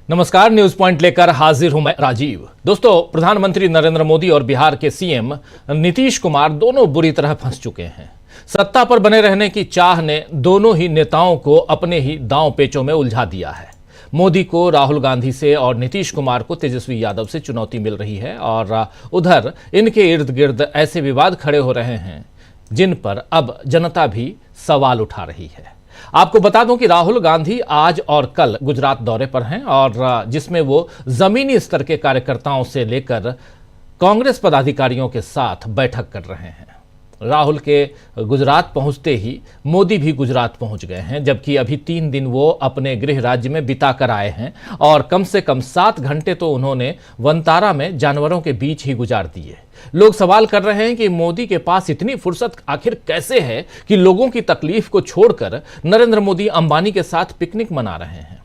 नमस्कार, news point लेकर हाजिर हूं मैं राजीव। दोस्तों, प्रधानमंत्री नरेंद्र मोदी और बिहार के सीएम नीतीश कुमार दोनों बुरी तरह फंस चुके हैं। सत्ता पर बने रहने की चाह ने दोनों ही नेताओं को अपने ही दांव पेचों में उलझा दिया है। मोदी को राहुल गांधी से और नीतीश कुमार को तेजस्वी यादव से चुनौती मिल रही है और उधर इनके इर्द गिर्द ऐसे विवाद खड़े हो रहे हैं जिन पर अब जनता भी सवाल उठा रही है। आपको बता दूं कि राहुल गांधी आज और कल गुजरात दौरे पर हैं और जिसमें वो जमीनी स्तर के कार्यकर्ताओं से लेकर कांग्रेस पदाधिकारियों के साथ बैठक कर रहे हैं। राहुल के गुजरात पहुंचते ही मोदी भी गुजरात पहुंच गए हैं, जबकि अभी 3 दिन वो अपने गृह राज्य में बिता कर आए हैं और कम से कम 7 घंटे तो उन्होंने वनतारा में जानवरों के बीच ही गुजार दिए। लोग सवाल कर रहे हैं कि मोदी के पास इतनी फुर्सत आखिर कैसे है कि लोगों की तकलीफ को छोड़कर नरेंद्र मोदी अंबानी के साथ पिकनिक मना रहे हैं।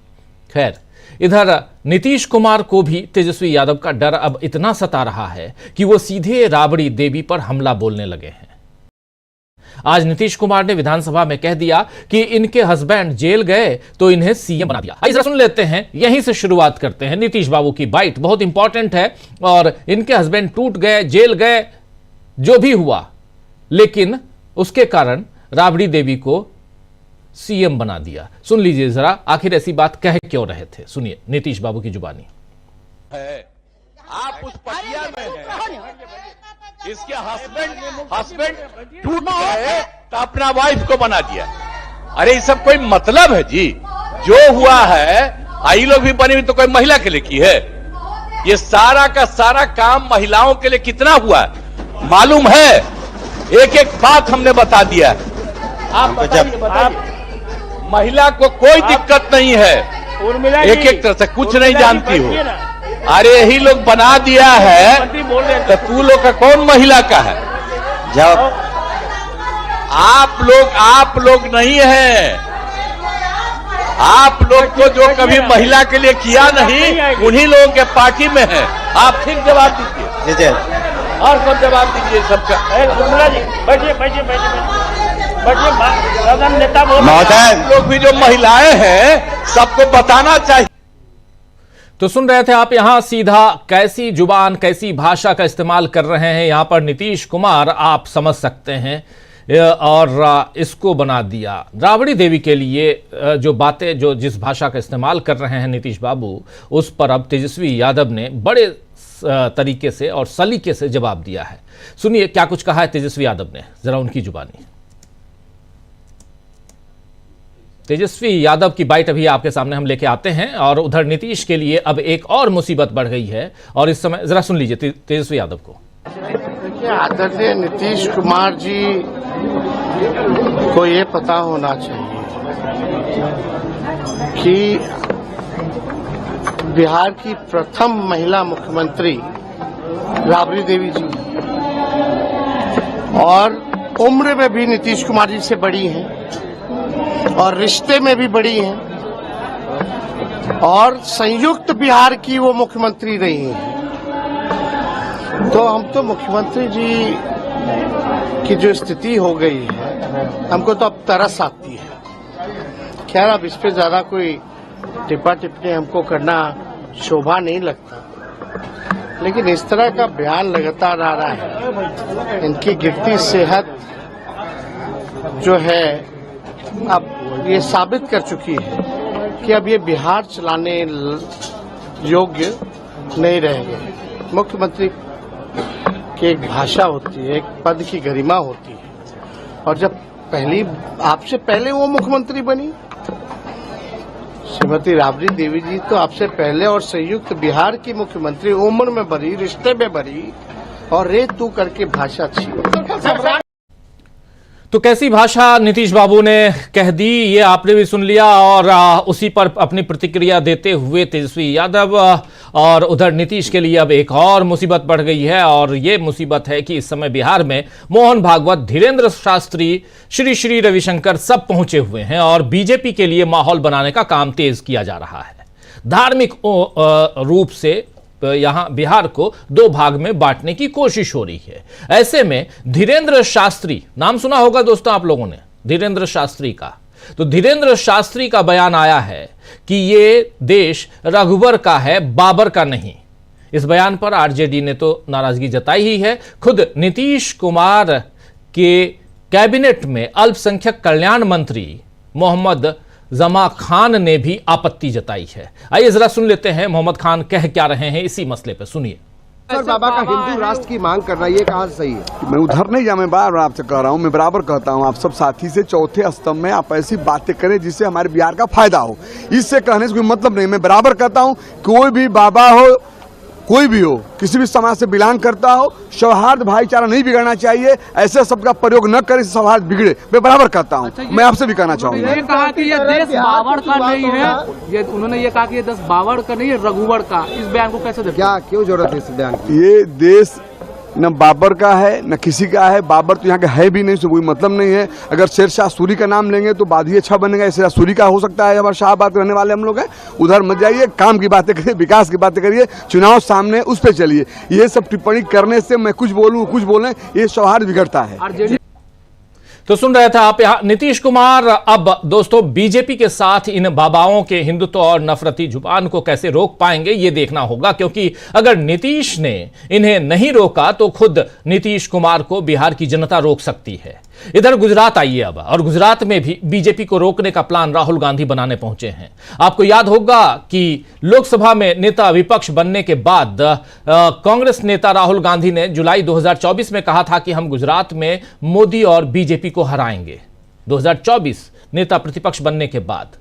खैर, इधर नीतीश कुमार को भी तेजस्वी यादव का डर अब इतना सता रहा है कि वो सीधे राबड़ी देवी पर हमला बोलने लगे हैं। आज नीतीश कुमार ने विधानसभा में कह दिया कि इनके हस्बैंड जेल गए तो इन्हें सीएम बना दिया। आइए सुन लेते हैं, यहीं से शुरुआत करते हैं। नीतीश बाबू की बाइट बहुत इंपॉर्टेंट है और इनके हस्बैंड टूट गए, जेल गए, जो भी हुआ, लेकिन उसके कारण राबड़ी देवी को सीएम बना दिया। सुन लीजिए जरा, आखिर ऐसी बात कह क्यों रहे थे। सुनिए नीतीश बाबू की जुबानी। आप उस पटिया में हैं, इसके हस्बैंड टूट गए तो अपना वाइफ को बना दिया। अरे ये सब कोई मतलब है जी? जो हुआ है, आई लोग भी बनी हुई तो कोई महिला के लिए की है? ये सारा का सारा काम महिलाओं के लिए कितना हुआ है मालूम है? एक एक बात हमने बता दिया। आप महिला को कोई दिक्कत नहीं है, एक एक तरह से कुछ नहीं जानती हो। अरे यही लोग बना दिया है तो तू लोग का कौन महिला का है? जब आप लोग नहीं हैं, आप लोग को जो कभी महिला के लिए किया नहीं, उन्हीं लोगों के पार्टी में है। आप फिर जवाब दीजिए और सब जवाब दीजिए सबका। बैठिए, लोग भी जो महिलाएं हैं सबको बताना चाहिए। तो सुन रहे थे आप यहां सीधा कैसी जुबान, कैसी भाषा का इस्तेमाल कर रहे हैं यहां पर नीतीश कुमार, आप समझ सकते हैं। और इसको बना दिया राबड़ी देवी के लिए। जो बातें, जो जिस भाषा का इस्तेमाल कर रहे हैं नीतीश बाबू, उस पर अब तेजस्वी यादव ने बड़े तरीके से और सलीके से जवाब दिया है। सुनिए क्या कुछ कहा है तेजस्वी यादव ने, जरा उनकी जुबानी। तेजस्वी यादव की बाइट अभी आपके सामने हम लेके आते हैं और उधर नीतीश के लिए अब एक और मुसीबत बढ़ गई है और इस समय जरा सुन लीजिए तेजस्वी यादव को। देखिए, आदरणीय नीतीश कुमार जी को ये पता होना चाहिए कि बिहार की प्रथम महिला मुख्यमंत्री राबड़ी देवी जी और उम्र में भी नीतीश कुमार जी से बड़ी हैं और रिश्ते में भी बड़ी हैं और संयुक्त बिहार की वो मुख्यमंत्री रही हैं। तो हम तो मुख्यमंत्री जी की जो स्थिति हो गई है, हमको तो अब तरस आती है। खैर, अब इस पे ज्यादा कोई टिप्पा टिप्पणी हमको करना शोभा नहीं लगता, लेकिन इस तरह का बयान लगातार आ रहा है। इनकी गिरती सेहत जो है अब ये साबित कर चुकी है कि अब ये बिहार चलाने योग्य नहीं रहेंगे। मुख्यमंत्री की एक भाषा होती है, एक पद की गरिमा होती है, और जब आपसे पहले वो मुख्यमंत्री बनी श्रीमती राबड़ी देवी जी, तो आपसे पहले और संयुक्त बिहार की मुख्यमंत्री, उम्र में बड़ी, रिश्ते में बड़ी, और रे तू करके भाषा अच्छी। तो कैसी भाषा नीतीश बाबू ने कह दी, ये आपने भी सुन लिया और उसी पर अपनी प्रतिक्रिया देते हुए तेजस्वी यादव। और उधर नीतीश के लिए अब एक और मुसीबत बढ़ गई है और ये मुसीबत है कि इस समय बिहार में मोहन भागवत, धीरेन्द्र शास्त्री, श्री श्री रविशंकर सब पहुंचे हुए हैं और बीजेपी के लिए माहौल बनाने का काम तेज किया जा रहा है। धार्मिक रूप से यहां बिहार को 2 भाग में बांटने की कोशिश हो रही है। ऐसे में धीरेन्द्र शास्त्री, नाम सुना होगा दोस्तों आप लोगों ने, धीरेन्द्र शास्त्री का, तो धीरेन्द्र शास्त्री का बयान आया है कि ये देश रघुवर का है, बाबर का नहीं। इस बयान पर आरजेडी ने तो नाराजगी जताई ही है। खुद नीतीश कुमार के कैबिनेट में अल्पसंख्यक कल्याण मंत्री मोहम्मद जमा खान ने भी आपत्ति जताई है। आइए जरा सुन लेते हैं मोहम्मद खान कह क्या रहे हैं इसी मसले पर, सुनिए। सर, बाबा का हिंदू राष्ट्र की मांग करना ये कहाँ से सही है? मैं उधर नहीं जा, मैं बार बार आपसे कह रहा हूँ, मैं बराबर कहता हूँ आप सब साथी से, चौथे स्तंभ में आप ऐसी बातें करें जिससे हमारे बिहार का फायदा हो। इससे कहने से कोई मतलब नहीं। मैं बराबर कहता हूँ, कोई भी बाबा हो, कोई भी हो, किसी भी समाज से बिलोंग करता हो, सौहार्द भाईचारा नहीं बिगड़ना चाहिए। ऐसे शब्द का प्रयोग न करें, सौहार्द बिगड़े। मैं बराबर कहता हूँ। मैं आपसे भी कहना चाहूंगा, ये कहा कि ये देश बावड़ का नहीं है, ये उन्होंने ये कहा कि ये देश बावड़ का नहीं है, रघुवर का। इस बयान को कैसे देखते? क्या क्यों जरूरत है इस बयान की? ये देश न बाबर का है न किसी का है। बाबर तो यहाँ का है भी नहीं, उससे कोई मतलब नहीं है। अगर शेरशाह सूरी का नाम लेंगे तो बाद ही अच्छा बनेगा। शेरशाह सूरी का हो सकता है, हमारे शाहबाद रहने वाले हम लोग हैं। उधर मत जाइए, काम की बातें करिए, विकास की बातें करिए, चुनाव सामने उस पर चलिए। ये सब टिप्पणी करने से मैं कुछ बोलूँ कुछ बोलें, ये सौहार्द बिगड़ता है। तो सुन रहे थे आप यहां नीतीश कुमार। अब दोस्तों बीजेपी के साथ इन बाबाओं के हिंदुत्व और नफरती जुबान को कैसे रोक पाएंगे ये देखना होगा, क्योंकि अगर नीतीश ने इन्हें नहीं रोका तो खुद नीतीश कुमार को बिहार की जनता रोक सकती है। इधर गुजरात आइए अब, और गुजरात में भी बीजेपी को रोकने का प्लान राहुल गांधी बनाने पहुंचे हैं। आपको याद होगा कि लोकसभा में नेता विपक्ष बनने के बाद कांग्रेस नेता राहुल गांधी ने जुलाई 2024 में कहा था कि हम गुजरात में मोदी और बीजेपी को हराएंगे। 2024 नेता प्रतिपक्ष बनने के बाद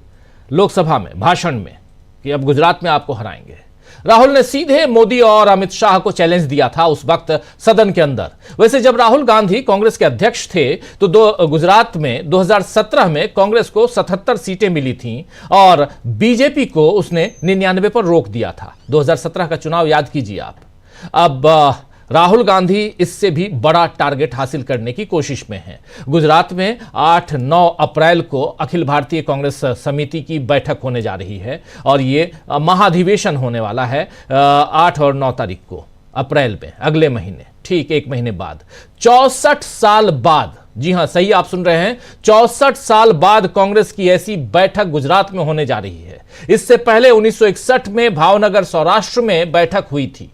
लोकसभा में भाषण में कि अब गुजरात में आपको हराएंगे। राहुल ने सीधे मोदी और अमित शाह को चैलेंज दिया था उस वक्त सदन के अंदर। वैसे जब राहुल गांधी कांग्रेस के अध्यक्ष थे तो गुजरात में 2017 में कांग्रेस को 77 सीटें मिली थीं और बीजेपी को उसने 99 पर रोक दिया था। 2017 का चुनाव याद कीजिए आप। अब राहुल गांधी इससे भी बड़ा टारगेट हासिल करने की कोशिश में हैं। गुजरात में 8-9 अप्रैल को अखिल भारतीय कांग्रेस समिति की बैठक होने जा रही है और ये महाधिवेशन होने वाला है 8 और 9 तारीख को अप्रैल में, अगले महीने, ठीक 1 महीने बाद। 64 साल बाद, जी हां सही आप सुन रहे हैं, 64 साल बाद कांग्रेस की ऐसी बैठक गुजरात में होने जा रही है। इससे पहले 1961 में भावनगर सौराष्ट्र में बैठक हुई थी,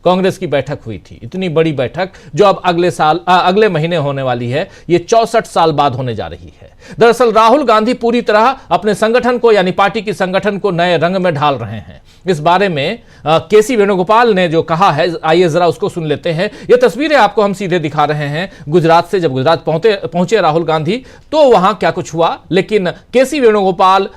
कांग्रेस की बैठक हुई थी। इतनी बड़ी बैठक जो अब अगले महीने होने वाली है, ये 64 साल बाद होने जा रही है। दरअसल राहुल गांधी पूरी तरह अपने संगठन को, यानी पार्टी की संगठन को नए रंग में ढाल रहे हैं। इस बारे में केसी वेणुगोपाल ने जो कहा है, आइए जरा उसको सुन लेते हैं। ये तस्वीरें आपको हम सीधे दिखा रहे हैं गुजरात से। जब गुजरात पहुंचे राहुल गांधी तो वहां क्या कुछ हुआ, लेकिन केसी वेणुगोपाल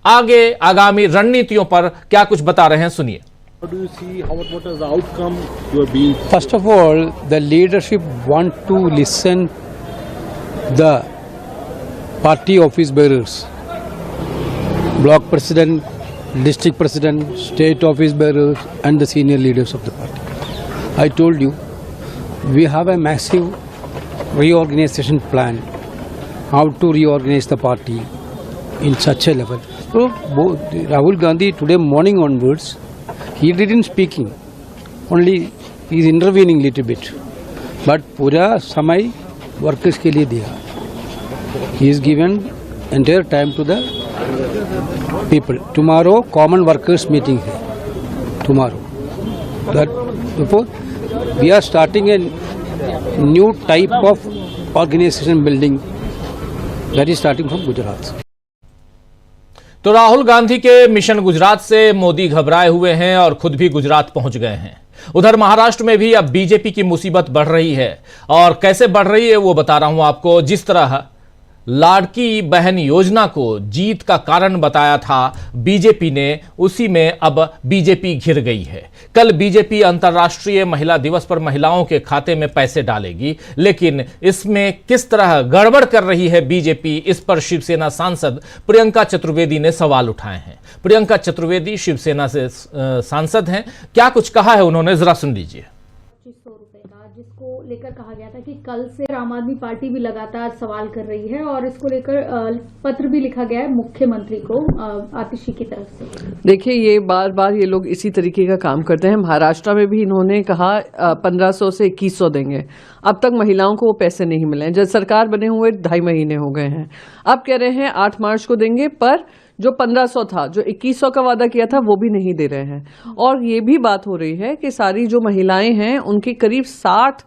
आगे आगामी रणनीतियों पर क्या कुछ बता रहे हैं, सुनिए। How do you see what is the outcome you are being? First of all, the leadership want to listen the party office bearers, block president, district president, state office bearers, and the senior leaders of the party. I told you, we have a massive reorganization plan. How to reorganize the party in such a level. So, Rahul Gandhi today morning onwards, he didn't speaking, only he is intervening little bit, but पूरा समय workers के लिए दिया. He is given entire time to the people. Tomorrow common workers meeting है. Tomorrow. That before we are starting a new type of organization building that is starting from Gujarat. तो राहुल गांधी के mission Gujarat से मोदी घबराए हुए हैं और खुद भी गुजरात पहुंच गए हैं। उधर महाराष्ट्र में भी अब बीजेपी की मुसीबत बढ़ रही है, और कैसे बढ़ रही है वो बता रहा हूं आपको। जिस तरह लाड़की बहन योजना को जीत का कारण बताया था बीजेपी ने, उसी में अब बीजेपी घिर गई है। कल बीजेपी अंतर्राष्ट्रीय महिला दिवस पर महिलाओं के खाते में पैसे डालेगी, लेकिन इसमें किस तरह गड़बड़ कर रही है बीजेपी, इस पर शिवसेना सांसद प्रियंका चतुर्वेदी ने सवाल उठाए हैं। प्रियंका चतुर्वेदी शिवसेना से सांसद हैं, क्या कुछ कहा है उन्होंने, जरा सुन लीजिए। 2500 रुपए का जिसको लेकर कहा गया था कि कल से आम आदमी पार्टी भी लगातार सवाल कर रही है और इसको लेकर पत्र भी लिखा गया है मुख्यमंत्री को आतिशी की तरफ से। देखिए, ये बार बार ये लोग इसी तरीके का काम करते हैं। महाराष्ट्र में भी इन्होंने कहा 1500 से 2100 देंगे। अब तक महिलाओं को वो पैसे नहीं मिले हैं। जब सरकार बने हुए 2.5 महीने हो गए हैं। अब कह रहे हैं 8 मार्च को देंगे, पर जो 1500 था, जो 2100 का वादा किया था, वो भी नहीं दे रहे हैं। और ये भी बात हो रही है कि सारी जो महिलाएं हैं उनके करीब 60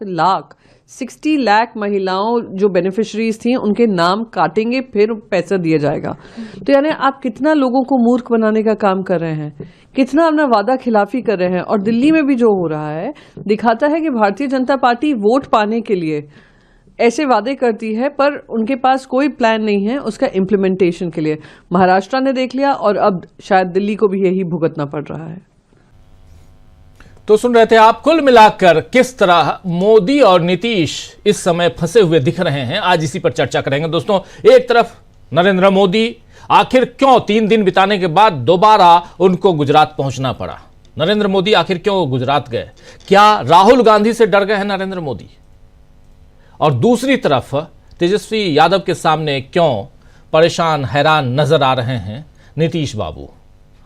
लाख महिलाओं जो बेनिफिशरीज थी उनके नाम काटेंगे, फिर पैसा दिया जाएगा। तो यानी आप कितना लोगों को मूर्ख बनाने का काम कर रहे हैं, कितना अपना वादा खिलाफी कर रहे हैं। और दिल्ली में भी जो हो रहा है दिखाता है कि भारतीय जनता पार्टी वोट पाने के लिए ऐसे वादे करती है, पर उनके पास कोई प्लान नहीं है उसका इम्प्लीमेंटेशन के लिए। महाराष्ट्र ने देख लिया और अब शायद दिल्ली को भी यही भुगतना पड़ रहा है। तो सुन रहे थे आप, कुल मिलाकर किस तरह मोदी और नीतीश इस समय फंसे हुए दिख रहे हैं, आज इसी पर चर्चा करेंगे। दोस्तों, एक तरफ नरेंद्र मोदी, आखिर क्यों 3 दिन बिताने के बाद दोबारा उनको गुजरात पहुंचना पड़ा? नरेंद्र मोदी आखिर क्यों गुजरात गए? क्या राहुल गांधी से डर गए हैं नरेंद्र मोदी? और दूसरी तरफ तेजस्वी यादव के सामने क्यों परेशान हैरान नजर आ रहे हैं नीतीश बाबू?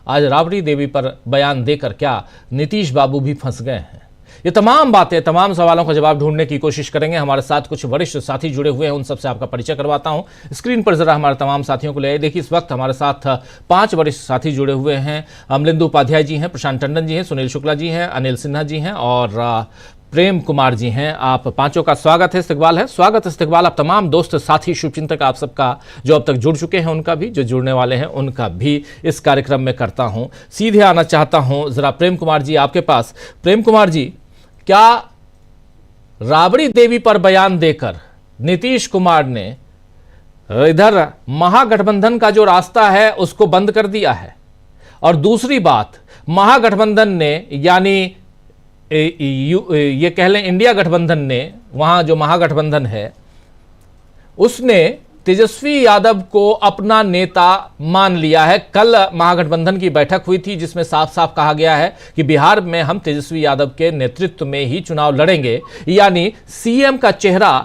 आज राबड़ी देवी पर बयान देकर क्या नीतीश बाबू भी फंस गए हैं? ये तमाम बातें, तमाम सवालों का जवाब ढूंढने की कोशिश करेंगे। हमारे साथ कुछ वरिष्ठ साथी जुड़े हुए हैं, उन सबसे आपका परिचय करवाता हूं। स्क्रीन पर जरा हमारे तमाम साथियों को ले आइए। देखिए, इस वक्त हमारे साथ 5 वरिष्ठ साथी जुड़े हुए हैं। अमलिंदु उपाध्याय जी हैं, प्रशांत टंडन जी हैं, सुनील शुक्ला जी हैं, अनिल सिन्हा जी हैं और प्रेम कुमार जी हैं। आप पांचों का स्वागत है, इस्तकबाल है। स्वागत इस्तकबाल आप तमाम दोस्त, साथी, शुभचिंतक आप सबका, जो अब तक जुड़ चुके हैं उनका भी, जो जुड़ने वाले हैं उनका भी इस कार्यक्रम में करता हूं। सीधे आना चाहता हूं जरा प्रेम कुमार जी आपके पास। प्रेम कुमार जी, क्या राबड़ी देवी पर बयान देकर नीतीश कुमार ने इधर महागठबंधन का जो रास्ता है उसको बंद कर दिया है? और दूसरी बात, महागठबंधन ने, यानी ये कह लें इंडिया गठबंधन ने, वहां जो महागठबंधन है उसने तेजस्वी यादव को अपना नेता मान लिया है। कल महागठबंधन की बैठक हुई थी जिसमें साफ साफ कहा गया है कि बिहार में हम तेजस्वी यादव के नेतृत्व में ही चुनाव लड़ेंगे, यानी सीएम का चेहरा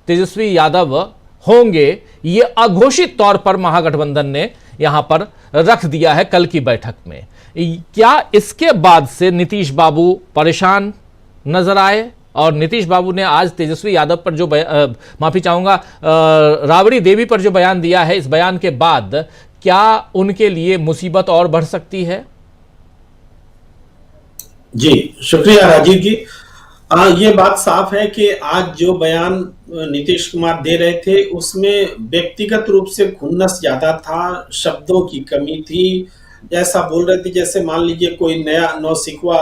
तेजस्वी यादव होंगे। ये अघोषित तौर पर महागठबंधन ने यहां पर रख दिया है कल की बैठक में। क्या इसके बाद से नीतीश बाबू परेशान नजर आए? और नीतीश बाबू ने आज तेजस्वी यादव पर जो माफी चाहूंगा, राबड़ी देवी पर जो बयान दिया है, इस बयान के बाद क्या उनके लिए मुसीबत और बढ़ सकती है? जी शुक्रिया राजीव जी। ये बात साफ है कि आज जो बयान नीतीश कुमार दे रहे थे उसमें व्यक्तिगत रूप से खुन्नस ज्यादा था, शब्दों की कमी थी। ऐसा बोल रहे थे जैसे मान लीजिए कोई नया नौसिखवा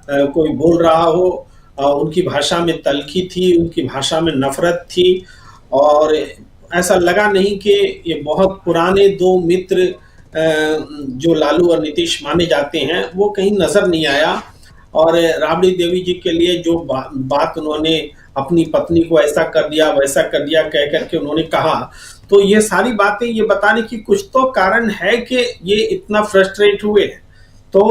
कोई बोल रहा हो, उनकी भाषा में तल्खी थी, उनकी भाषा में नफरत थी और ऐसा लगा नहीं कि ये बहुत पुराने 2 मित्र जो लालू और नीतीश माने जाते हैं वो कहीं नजर नहीं आया। और राबड़ी देवी जी के लिए जो बात उन्होंने अपनी पत्नी को ऐसा कर दिया वैसा कर दिया कह करके उन्होंने कहा, तो ये सारी बातें ये बताने की कुछ तो कारण है कि ये इतना फ्रस्ट्रेट हुए। तो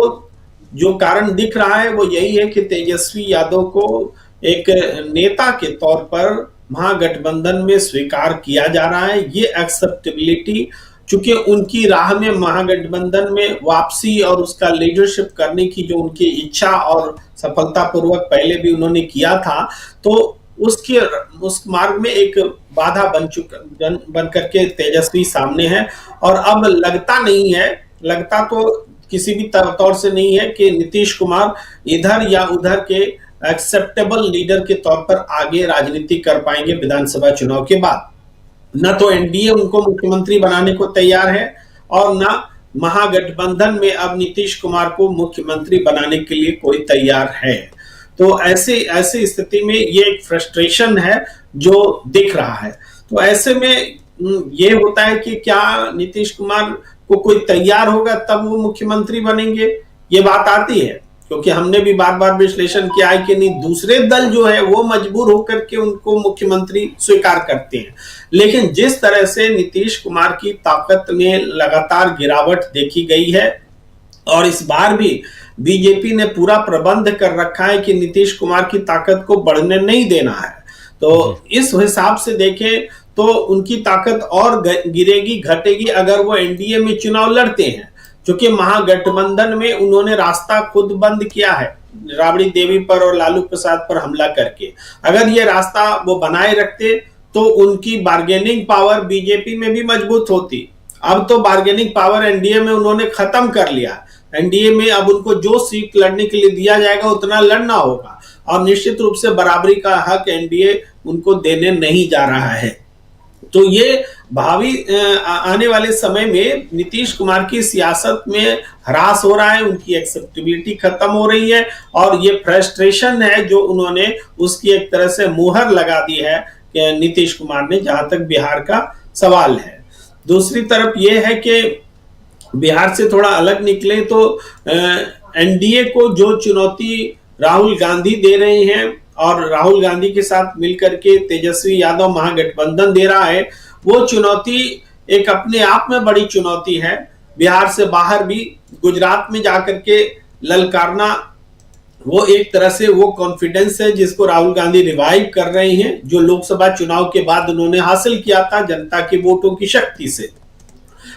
जो कारण दिख रहा है वो यही है कि तेजस्वी यादव को एक नेता के तौर पर महागठबंधन में स्वीकार किया जा रहा है। ये एक्सेप्टेबिलिटी, चूंकि उनकी राह में महागठबंधन में वापसी और उसका लीडरशिप करने की जो उनकी इच्छा और सफलतापूर्वक पहले भी उन्होंने किया था, तो उस मार्ग में एक बाधा बन करके तेजस्वी सामने है। और अब लगता तो किसी भी तौर से नहीं है कि नीतीश कुमार इधर या उधर के एक्सेप्टेबल लीडर के तौर पर आगे राजनीति कर पाएंगे विधानसभा चुनाव के बाद। न तो एनडीए उनको मुख्यमंत्री बनाने को तैयार है और न महागठबंधन में अब नीतीश कुमार को मुख्यमंत्री बनाने के लिए कोई तैयार है। तो ऐसी स्थिति में ये एक फ्रस्ट्रेशन है जो दिख रहा है। तो ऐसे में ये होता है कि क्या नीतीश कुमार को कोई तैयार होगा तब वो मुख्यमंत्री बनेंगे, ये बात आती है। क्योंकि हमने भी बार बार विश्लेषण किया है कि नहीं, दूसरे दल जो है वो मजबूर होकर के उनको मुख्यमंत्री स्वीकार करते हैं। लेकिन जिस तरह से नीतीश कुमार की ताकत में लगातार गिरावट देखी गई है और इस बार भी बीजेपी ने पूरा प्रबंध कर रखा है कि नीतीश कुमार की ताकत को बढ़ने नहीं देना है, तो इस हिसाब से देखें तो उनकी ताकत और गिरेगी, घटेगी अगर वो एनडीए में चुनाव लड़ते हैं, क्योंकि महागठबंधन में उन्होंने रास्ता खुद बंद किया है राबड़ी देवी पर और लालू प्रसाद पर हमला करके। अगर ये रास्ता वो बनाए रखते तो उनकी बार्गेनिंग पावर बीजेपी में भी मजबूत होती। अब तो बार्गेनिंग पावर एनडीए में उन्होंने खत्म कर लिया। एनडीए में अब उनको जो सीट लड़ने के लिए दिया जाएगा उतना लड़ना होगा, और निश्चित रूप से बराबरी का हक एनडीए उनको देने नहीं जा रहा है। तो ये भावी आने वाले समय में नीतीश कुमार की सियासत में ह्रास हो रहा है, उनकी एक्सेप्टेबिलिटी खत्म हो रही है, और ये फ्रस्ट्रेशन है जो उन्होंने उसकी एक तरह से मुहर लगा दी है कि नीतीश कुमार ने, जहां तक बिहार का सवाल है। दूसरी तरफ ये है कि बिहार से थोड़ा अलग निकले तो एनडीए को जो चुनौती राहुल गांधी दे रहे हैं और राहुल गांधी के साथ मिलकर के तेजस्वी यादव महागठबंधन दे रहा है, वो चुनौती एक अपने आप में बड़ी चुनौती है। बिहार से बाहर भी गुजरात में जाकर के ललकारना, वो एक तरह से वो कॉन्फिडेंस है जिसको राहुल गांधी रिवाइव कर रहे हैं, जो लोकसभा चुनाव के बाद उन्होंने हासिल किया था जनता के वोटों की शक्ति से।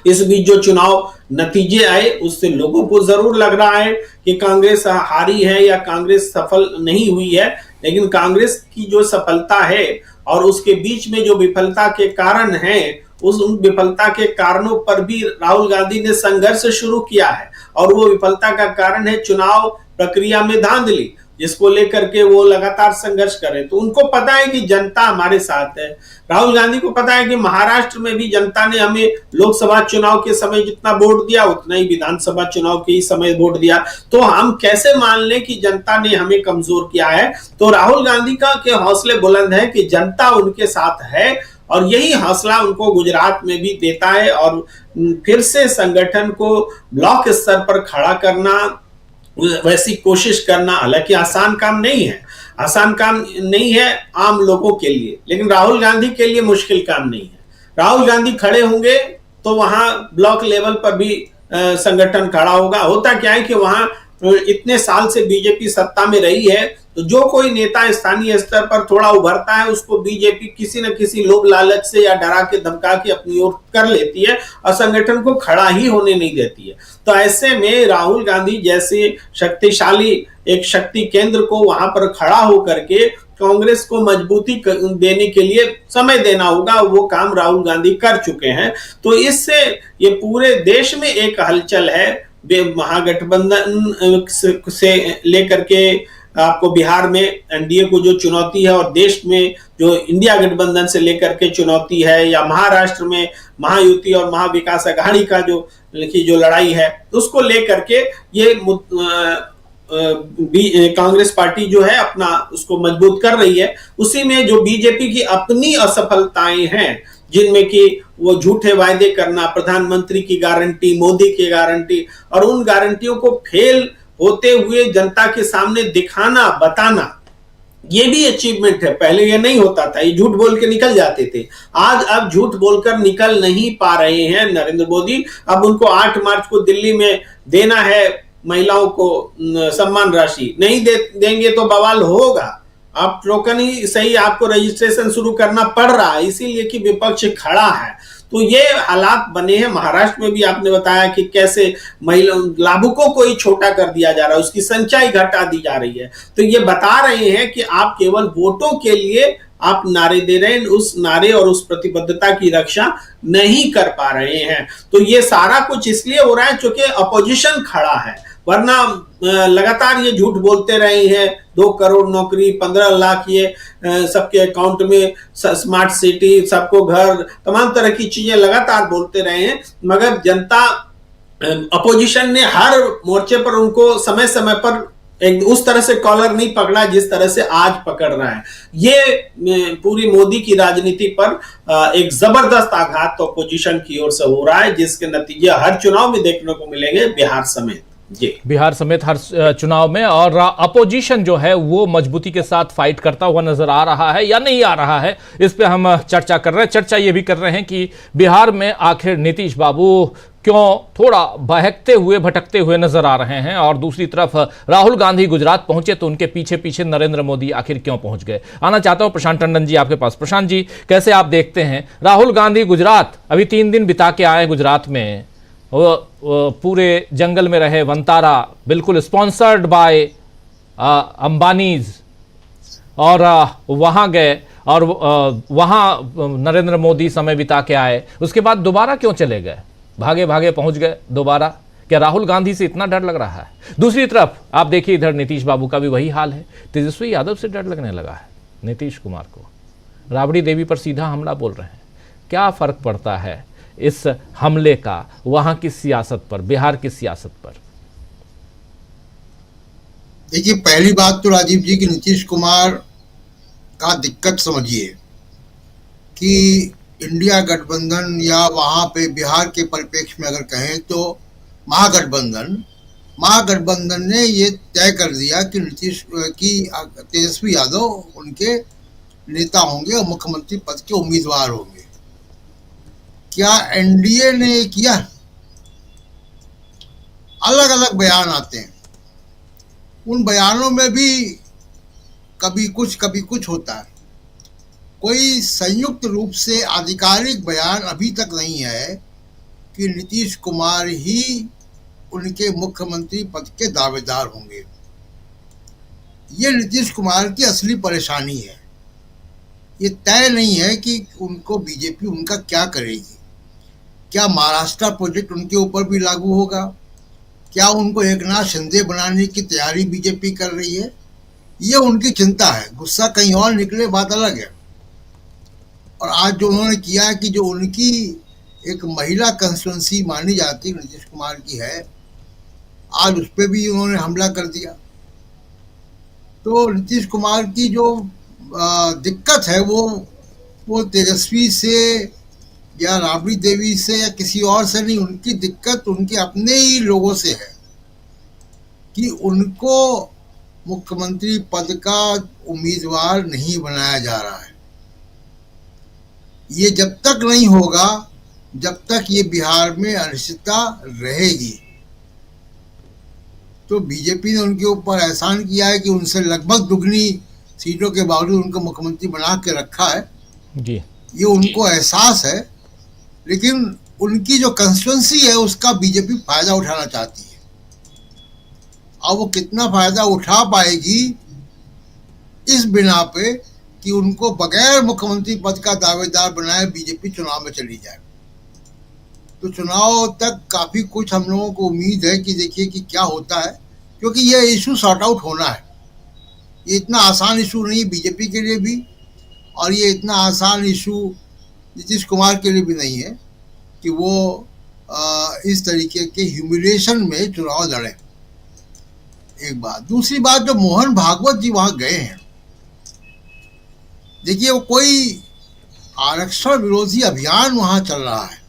इस बीच जो चुनाव नतीजे आए उससे लोगों को जरूर लग रहा है कि कांग्रेस हारी है या कांग्रेस सफल नहीं हुई है, लेकिन कांग्रेस की जो सफलता है और उसके बीच में जो विफलता के कारण हैं, उन विफलता के कारणों पर भी राहुल गांधी ने संघर्ष शुरू किया है, और वो विफलता का कारण है चुनाव प्रक्रिया में धांधली, जिसको लेकर के वो लगातार संघर्ष कर रहे। तो उनको पता है कि जनता हमारे साथ है। राहुल गांधी को पता है कि महाराष्ट्र में भी जनता ने हमें लोकसभा चुनाव के समय जितना वोट दिया उतना ही विधानसभा चुनाव के ही समय वोट दिया, तो हम कैसे मान लें कि जनता ने हमें कमजोर किया है। तो राहुल गांधी का के हौसले बुलंद है कि जनता उनके साथ है, और यही हौसला उनको गुजरात में भी देता है, और फिर से संगठन को ब्लॉक स्तर पर खड़ा करना, वैसी कोशिश करना, हालांकि आसान काम नहीं है, आसान काम नहीं है आम लोगों के लिए, लेकिन राहुल गांधी के लिए मुश्किल काम नहीं है। राहुल गांधी खड़े होंगे तो वहां ब्लॉक लेवल पर भी संगठन खड़ा होगा। होता क्या है कि वहां इतने साल से बीजेपी सत्ता में रही है, तो जो कोई नेता स्थानीय स्तर पर थोड़ा उभरता है उसको बीजेपी किसी न किसी लोभ लालच से या डरा के धमका के अपनी ओर कर लेती है और संगठन को खड़ा ही होने नहीं देती है। तो ऐसे में राहुल गांधी जैसे शक्तिशाली एक शक्ति केंद्र को वहां पर खड़ा होकर के कांग्रेस को मजबूती देने के लिए समय देना होगा, वो काम राहुल गांधी कर चुके हैं। तो इससे ये पूरे देश में एक हलचल है, महागठबंधन से लेकर के आपको बिहार में एनडीए को जो चुनौती है, और देश में जो इंडिया गठबंधन से लेकर के चुनौती है, या महाराष्ट्र में महायुति और महाविकास अघाड़ी का जो लड़ाई है, उसको लेकर के ये कांग्रेस पार्टी जो है अपना उसको मजबूत कर रही है। उसी में जो बीजेपी की अपनी असफलताएं हैं, जिनमें कि वो झूठे वायदे करना, प्रधानमंत्री की गारंटी, मोदी की गारंटी, और उन गारंटियों को फेल होते हुए जनता के सामने दिखाना, बताना, ये भी अचीवमेंट है। पहले ये नहीं होता था, ये झूठ बोल के निकल जाते थे। आज अब झूठ बोलकर निकल नहीं पा रहे हैं नरेंद्र मोदी। अब उनको 8 मार्च को दिल्ली में देना है महिलाओं को सम्मान राशि, नहीं देंगे तो बवाल होगा। आप टोकन ही सही, आपको रजिस्ट्रेशन शुरू करना पड़ रहा है, इसीलिए कि विपक्ष खड़ा है। तो ये हालात बने हैं। महाराष्ट्र में भी आपने बताया कि कैसे महिला लाभुकों को ही छोटा कर दिया जा रहा है, उसकी संख्या घटा दी जा रही है। तो ये बता रहे हैं कि आप केवल वोटों के लिए आप नारे दे रहे हैं, उस नारे और उस प्रतिबद्धता की रक्षा नहीं कर पा रहे हैं। तो ये सारा कुछ इसलिए हो रहा है क्योंकि अपोजिशन खड़ा है, वरना लगातार ये झूठ बोलते रहे हैं। 2 करोड़ नौकरी, 15 लाख ये सबके अकाउंट में, स्मार्ट सिटी, सबको घर, तमाम तरह की चीजें लगातार बोलते रहे हैं, मगर जनता अपोजिशन ने हर मोर्चे पर उनको समय समय पर एक उस तरह से कॉलर नहीं पकड़ा जिस तरह से आज पकड़ रहा है। ये पूरी मोदी की राजनीति पर एक जबरदस्त आघात तो अपोजिशन की ओर से हो रहा है, जिसके नतीजे हर चुनाव में देखने को मिलेंगे, बिहार समेत। जी, बिहार समेत हर चुनाव में। और अपोजिशन जो है वो मजबूती के साथ फाइट करता हुआ नजर आ रहा है या नहीं आ रहा है, इस पे हम चर्चा कर रहे हैं। चर्चा ये भी कर रहे हैं कि बिहार में आखिर नीतीश बाबू क्यों थोड़ा बहकते हुए भटकते हुए नजर आ रहे हैं, और दूसरी तरफ राहुल गांधी गुजरात पहुंचे तो उनके पीछे पीछे नरेंद्र मोदी आखिर क्यों पहुंच गए? आना चाहता हूं प्रशांत टंडन जी आपके पास। प्रशांत जी, कैसे आप देखते हैं राहुल गांधी गुजरात, अभी 3 दिन बिता के आए गुजरात में, वो पूरे जंगल में रहे, वंतारा, बिल्कुल स्पॉन्सर्ड बाय अंबानीज, और वहां गए और वहां नरेंद्र मोदी समय बिता के आए, उसके बाद दोबारा क्यों चले गए? भागे भागे पहुंच गए दोबारा। क्या राहुल गांधी से इतना डर लग रहा है? दूसरी तरफ आप देखिए इधर नीतीश बाबू का भी वही हाल है, तेजस्वी यादव से डर लगने लगा है नीतीश कुमार को, राबड़ी देवी पर सीधा हमला बोल रहे हैं। क्या फर्क पड़ता है इस हमले का वहां की सियासत पर, बिहार की सियासत पर? देखिए, पहली बात तो राजीव जी की नीतीश कुमार का दिक्कत समझिए कि इंडिया गठबंधन या वहां पे बिहार के परिप्रेक्ष्य में अगर कहें तो महागठबंधन ने ये तय कर दिया कि तेजस्वी यादव उनके नेता होंगे और मुख्यमंत्री पद के उम्मीदवार होंगे। क्या एनडीए ने किया? अलग अलग बयान आते हैं, उन बयानों में भी कभी कुछ होता है। कोई संयुक्त रूप से आधिकारिक बयान अभी तक नहीं है कि नीतीश कुमार ही उनके मुख्यमंत्री पद के दावेदार होंगे। ये नीतीश कुमार की असली परेशानी है। ये तय नहीं है कि उनको बीजेपी उनका क्या करेगी। क्या महाराष्ट्र प्रोजेक्ट उनके ऊपर भी लागू होगा? क्या उनको एकनाथ शिंदे बनाने की तैयारी बीजेपी कर रही है? ये उनकी चिंता है। गुस्सा कहीं और निकले, बात अलग है। और आज जो उन्होंने किया है कि जो उनकी एक महिला कंस्टिट्यूंसी मानी जाती है नीतीश कुमार की है, आज उस पर भी उन्होंने हमला कर दिया। तो नीतीश कुमार की जो दिक्कत है वो तेजस्वी से या राबड़ी देवी से या किसी और से नहीं, उनकी दिक्कत उनके अपने ही लोगों से है कि उनको मुख्यमंत्री पद का उम्मीदवार नहीं बनाया जा रहा है। ये जब तक नहीं होगा, जब तक ये बिहार में अनिश्चितता रहेगी। तो बीजेपी ने उनके ऊपर एहसान किया है कि उनसे लगभग दुगनी सीटों के बावजूद उनको मुख्यमंत्री बना के रखा है जी। ये उनको एहसास है, लेकिन उनकी जो कंस्टिट्यूंसी है उसका बीजेपी फायदा उठाना चाहती है। और वो कितना फायदा उठा पाएगी इस बिना पे कि उनको बगैर मुख्यमंत्री पद का दावेदार बनाए बीजेपी चुनाव में चली जाए। तो चुनाव तक काफी कुछ हम लोगों को उम्मीद है कि देखिए कि क्या होता है, क्योंकि ये इशू सॉर्ट आउट होना है। ये इतना आसान इशू नहीं बीजेपी के लिए भी, और ये इतना आसान इशू नीतीश कुमार के लिए भी नहीं है कि वो इस तरीके के ह्यूमिलेशन में चुनाव लड़े। एक बात। दूसरी बात, जो मोहन भागवत जी वहां गए हैं, देखिए वो कोई आरक्षण विरोधी अभियान वहां चल रहा है।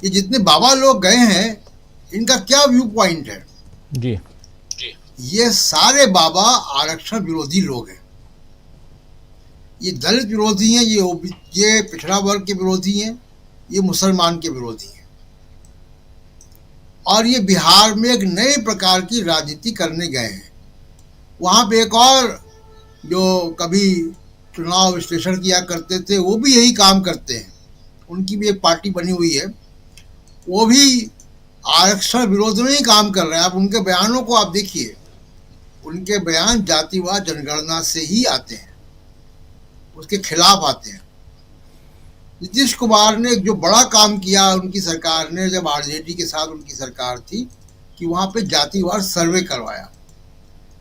ये जितने बाबा लोग गए हैं इनका क्या व्यू पॉइंट है? जी, ये सारे बाबा आरक्षण विरोधी लोग हैं। ये दलित विरोधी हैं, ये पिछड़ा वर्ग के विरोधी हैं, ये मुसलमान के विरोधी हैं। और ये बिहार में एक नए प्रकार की राजनीति करने गए हैं। वहाँ पे एक और जो कभी चुनाव विश्लेषण किया करते थे वो भी यही काम करते हैं, उनकी भी एक पार्टी बनी हुई है, वो भी आरक्षण विरोध में ही काम कर रहे हैं। आप उनके बयानों को आप देखिए, उनके बयान जातिवाद जनगणना से ही आते हैं, उसके खिलाफ आते हैं। नीतीश कुमार ने जो बड़ा काम किया उनकी सरकार ने, जब आरजेडी के साथ उनकी सरकार थी, कि वहाँ पे जातिवार सर्वे करवाया,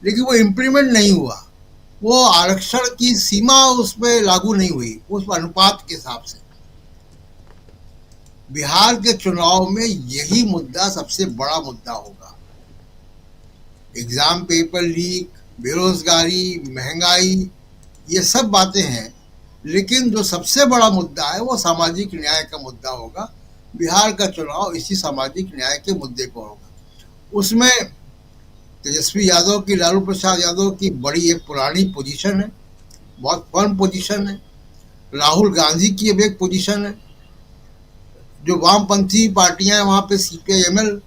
लेकिन वो इम्प्लीमेंट नहीं हुआ। वो आरक्षण की सीमा उस पर लागू नहीं हुई, उस अनुपात के हिसाब से। बिहार के चुनाव में यही मुद्दा सबसे बड़ा मुद्दा होगा। एग्जाम पेपर लीक, बेरोजगारी, महंगाई, ये सब बातें हैं, लेकिन जो सबसे बड़ा मुद्दा है वो सामाजिक न्याय का मुद्दा होगा। बिहार का चुनाव इसी सामाजिक न्याय के मुद्दे पर होगा। उसमें तेजस्वी यादव की, लालू प्रसाद यादव की बड़ी एक पुरानी पोजीशन है, बहुत फर्म पोजीशन है। राहुल गांधी की अब एक पोजीशन है, जो वामपंथी पार्टियां हैं वहाँ पे CPI-ML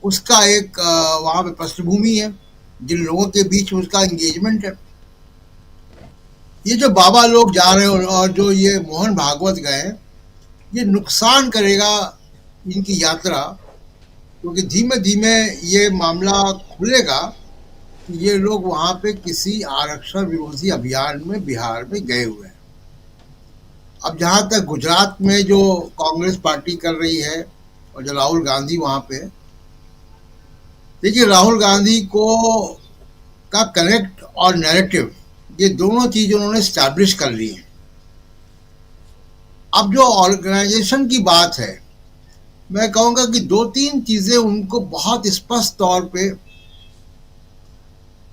उसका एक वहाँ पे पृष्ठभूमि है, जिन लोगों के बीच उसका एंगेजमेंट है। ये जो बाबा लोग जा रहे हैं और जो ये मोहन भागवत गए हैं, ये नुकसान करेगा इनकी यात्रा, क्योंकि धीमे धीमे ये मामला खुलेगा कि ये लोग वहाँ पे किसी आरक्षण विरोधी अभियान में बिहार में गए हुए हैं। अब जहाँ तक गुजरात में जो कांग्रेस पार्टी कर रही है और जो राहुल गांधी वहाँ पे, देखिए राहुल गांधी को का कनेक्ट और नैरेटिव, ये दोनों चीज उन्होंने स्टैब्लिश कर ली है। अब जो ऑर्गेनाइजेशन की बात है, मैं कहूँगा कि 2-3 चीजें उनको बहुत स्पष्ट तौर पे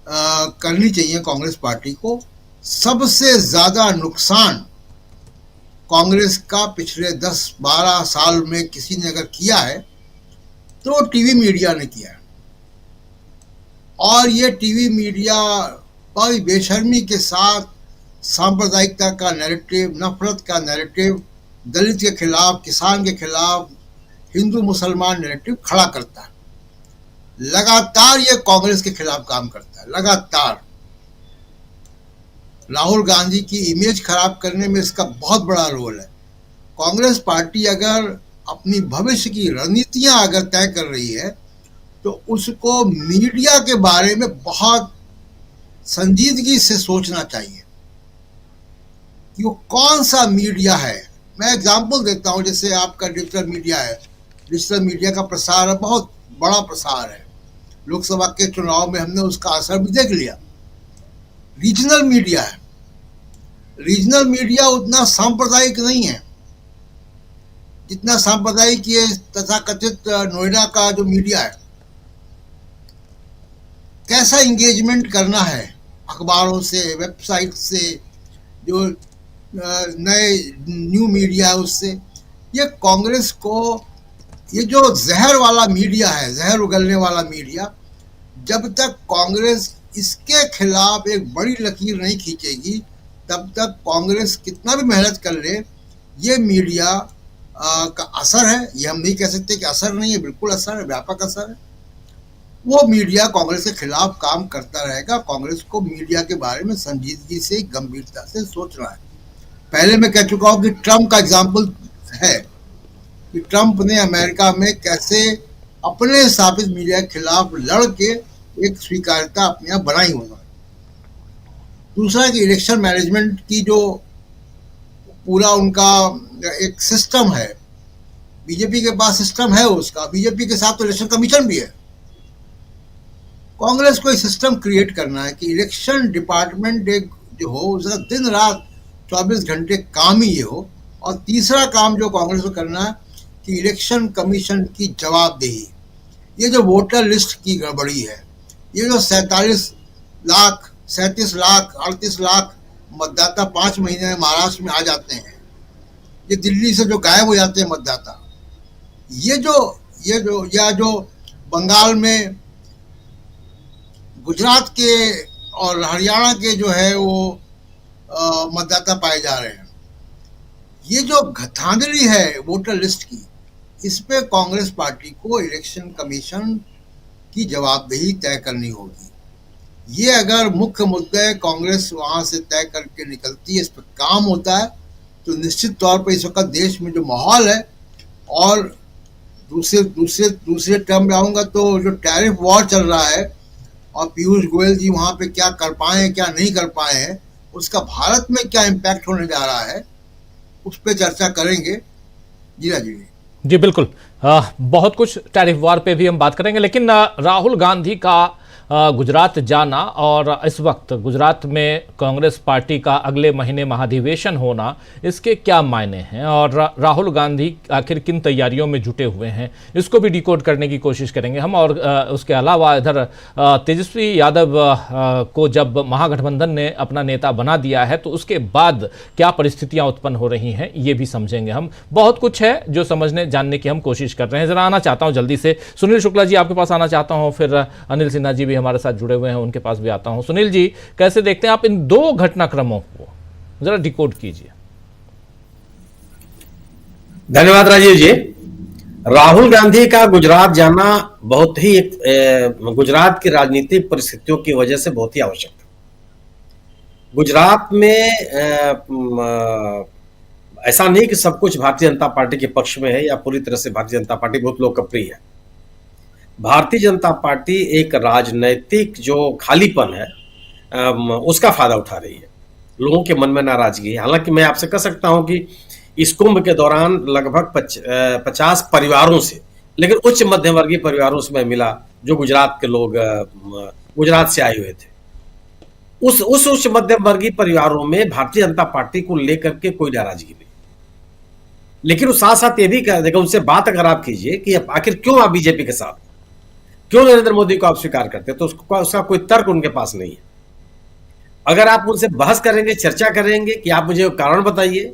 करनी चाहिए कांग्रेस पार्टी को। सबसे ज्यादा नुकसान कांग्रेस का पिछले 10-12 साल में किसी ने अगर किया है तो टीवी मीडिया ने किया है, और ये टीवी मीडिया बड़ी बेशर्मी के साथ सांप्रदायिकता का नैरेटिव, नफरत का नैरेटिव, दलित के खिलाफ, किसान के खिलाफ, हिंदू मुसलमान नैरेटिव खड़ा करता है। लगातार ये कांग्रेस के खिलाफ काम करता है, लगातार। राहुल गांधी की इमेज खराब करने में इसका बहुत बड़ा रोल है। कांग्रेस पार्टी अगर अपनी भविष्य की रणनीतियां अगर तय कर रही है तो उसको मीडिया के बारे में बहुत संजीदगी से सोचना चाहिए कि वो कौन सा मीडिया है। मैं एग्जांपल देता हूं, जैसे आपका डिजिटल मीडिया है, डिजिटल मीडिया का प्रसार है, बहुत बड़ा प्रसार है। लोकसभा के चुनाव में हमने उसका असर भी देख लिया। रीजनल मीडिया है, रीजनल मीडिया उतना सांप्रदायिक नहीं है जितना सांप्रदायिक ये तथाकथित नोएडा का जो मीडिया है। कैसा इंगेजमेंट करना है अखबारों से, वेबसाइट से, जो नए न्यू मीडिया है उससे। ये कांग्रेस को, ये जो जहर वाला मीडिया है, जहर उगलने वाला मीडिया, जब तक कांग्रेस इसके खिलाफ एक बड़ी लकीर नहीं खींचेगी तब तक कांग्रेस कितना भी मेहनत कर ले, ये मीडिया का असर है, ये हम नहीं कह सकते कि असर नहीं है, बिल्कुल असर है, व्यापक असर है। वो मीडिया कांग्रेस के खिलाफ काम करता रहेगा। कांग्रेस को मीडिया के बारे में संजीदगी से, गंभीरता से सोचना है। पहले मैं कह चुका हूं कि ट्रंप का एग्जाम्पल है कि ट्रंप ने अमेरिका में कैसे अपने स्थापित मीडिया के खिलाफ लड़ के एक स्वीकार्यता अपने यहाँ बनाई उन्होंने। दूसरा कि इलेक्शन मैनेजमेंट की जो पूरा उनका एक सिस्टम है, बीजेपी के पास सिस्टम है उसका, बीजेपी के साथ तो इलेक्शन कमीशन भी है। कांग्रेस को एक सिस्टम क्रिएट करना है कि इलेक्शन डिपार्टमेंट एक जो हो उसका दिन रात 24 घंटे काम ही ये हो। और तीसरा काम जो कांग्रेस को करना है कि इलेक्शन कमीशन की जवाबदेही। ये जो वोटर लिस्ट की गड़बड़ी है, ये जो 37 लाख 38 लाख मतदाता 5 महीने में महाराष्ट्र में आ जाते हैं, ये दिल्ली से जो गायब हो जाते हैं मतदाता, ये जो बंगाल में, गुजरात के और हरियाणा के जो है वो मतदाता पाए जा रहे हैं, ये जो धांधली है वोटर लिस्ट की, इस पे कांग्रेस पार्टी को इलेक्शन कमीशन की जवाबदेही तय करनी होगी। ये अगर मुख्य मुद्दे कांग्रेस वहां से तय करके निकलती है, इस पर काम होता है, तो निश्चित तौर पर इस वक्त देश में जो माहौल है, और दूसरे टर्म में आऊंगा तो जो टैरिफ वॉर चल रहा है और पीयूष गोयल जी वहां पे क्या कर पाए क्या नहीं कर पाए हैं, उसका भारत में क्या इम्पैक्ट होने जा रहा है, उस पर चर्चा करेंगे। जी बिल्कुल, बहुत कुछ टैरिफ वॉर पे भी हम बात करेंगे, लेकिन राहुल गांधी का गुजरात जाना और इस वक्त गुजरात में कांग्रेस पार्टी का अगले महीने महाधिवेशन होना, इसके क्या मायने हैं और राहुल गांधी आखिर किन तैयारियों में जुटे हुए हैं, इसको भी डिकोड करने की कोशिश करेंगे हम। और उसके अलावा इधर तेजस्वी यादव को जब महागठबंधन ने अपना नेता बना दिया है तो उसके बाद क्या परिस्थितियां उत्पन्न हो रही हैं, ये भी समझेंगे हम। बहुत कुछ है जो समझने जानने की हम कोशिश कर रहे हैं। जरा आना चाहता हूं जल्दी से सुनील शुक्ला जी, आपके पास आना चाहता हूं, फिर अनिल सिन्हा जी भी हमारे साथ जुड़े हुए हैं, उनके पास भी आता हूं। सुनील जी, कैसे देखते हैं आप इन दो घटनाक्रमों को, जरा डिकोड कीजिए। धन्यवाद राजीव जी। राहुल गांधी का गुजरात जाना बहुत ही गुजरात की राजनीतिक परिस्थितियों की वजह से बहुत ही आवश्यक था। गुजरात में ऐसा नहीं कि सब कुछ भारतीय जनता पार्टी के पक्ष में है या पूरी तरह से भारतीय जनता पार्टी बहुत लोकप्रिय है। भारतीय जनता पार्टी एक राजनैतिक जो खालीपन है उसका फायदा उठा रही है। लोगों के मन में नाराजगी है। हालांकि मैं आपसे कह सकता हूं कि इस कुंभ के दौरान लगभग 50 परिवारों से, लेकिन उच्च मध्यम वर्गीय परिवारों से मैं मिला जो गुजरात के लोग गुजरात से आए हुए थे। उस उच्च मध्यम वर्गीय परिवारों में भारतीय जनता पार्टी को लेकर के कोई नाराजगी नहीं, लेकिन साथ साथ ये भी कह देगा, उनसे बात अगर आप कीजिए कि आखिर क्यों आप बीजेपी के साथ, क्यों नरेंद्र मोदी को आप स्वीकार करते, तो उसका कोई तर्क उनके पास नहीं है। अगर आप उनसे बहस करेंगे, चर्चा करेंगे कि आप मुझे कारण बताइए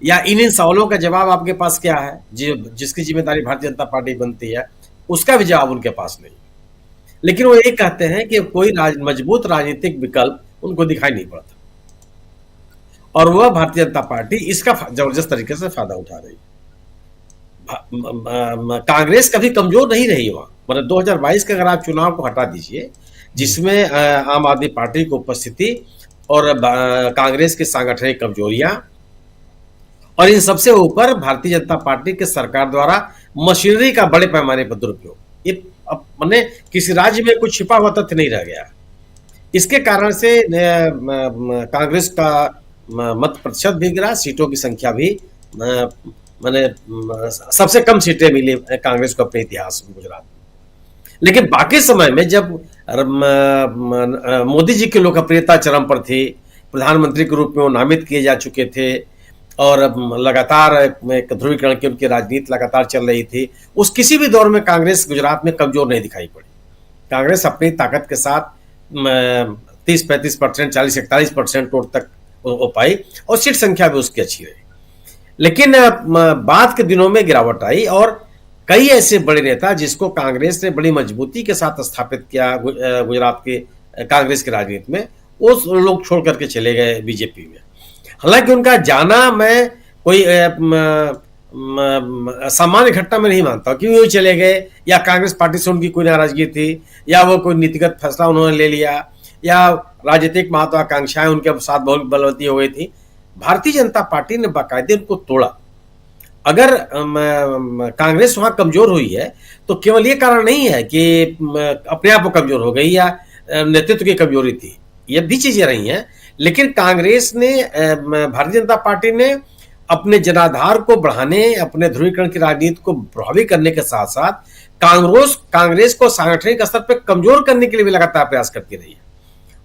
या इन सवालों का जवाब आपके पास क्या है, जिसकी जिम्मेदारी भारतीय जनता पार्टी बनती है, उसका भी जवाब उनके पास नहीं। लेकिन वो ये कहते हैं कि कोई मजबूत राजनीतिक विकल्प उनको दिखाई नहीं पड़ता, और वह भारतीय जनता पार्टी इसका जबरदस्त तरीके से फायदा उठा रही है। कांग्रेस कभी कमजोर नहीं रही वहां, मतलब 2022 के अगर आप चुनाव को हटा दीजिए, जिसमें आम आदमी पार्टी की उपस्थिति और कांग्रेस की सांगठनिक कमजोरियां, और इन सबसे ऊपर भारतीय जनता पार्टी के सरकार द्वारा मशीनरी का बड़े पैमाने पर दुरुपयोग, ये मैंने किसी राज्य में कुछ छिपा हुआ तथ्य नहीं रह गया। इसके कारण से कांग्रेस का मत प्रतिशत भी गिरा, सीटों की संख्या भी मैंने सबसे कम सीटें मिली कांग्रेस को अपने इतिहास में गुजरात में। लेकिन बाकी समय में जब मोदी जी की लोकप्रियता चरम पर थी, प्रधानमंत्री के रूप में वो नामित किए जा चुके थे और लगातार एक ध्रुवीकरण की उनकी राजनीति लगातार चल रही थी, उस किसी भी दौर में कांग्रेस गुजरात में कमजोर नहीं दिखाई पड़ी। कांग्रेस अपनी ताकत के साथ 30-35%, 40-41% वोट तक हो पाई और सीट संख्या भी उसकी अच्छी रही। लेकिन बाद के दिनों में गिरावट आई और कई ऐसे बड़े नेता जिसको कांग्रेस ने बड़ी मजबूती के साथ स्थापित किया गुजरात के कांग्रेस की राजनीति में, वो लोग छोड़ करके चले गए बीजेपी में। हालांकि उनका जाना मैं कोई सामान्य घटना में नहीं मानता, क्यों यूं चले गए, या कांग्रेस पार्टी से उनकी कोई नाराजगी थी, या वो कोई नीतिगत फैसला उन्होंने ले लिया, या राजनीतिक महत्वाकांक्षाएं उनके साथ बहुत बलवती हो गई थी। भारतीय जनता पार्टी ने बाकायदे उनको तोड़ा। अगर कांग्रेस वहां कमजोर हुई है तो केवल ये कारण नहीं है कि अपने आप वो कमजोर हो गई या नेतृत्व की कमजोरी थी, ये भी चीजें रही हैं। लेकिन कांग्रेस ने, भारतीय जनता पार्टी ने अपने जनाधार को बढ़ाने, अपने ध्रुवीकरण की राजनीति को प्रभावी करने के साथ साथ कांग्रेस को सांगठनिक स्तर पर कमजोर करने के लिए भी लगातार प्रयास करती रही है।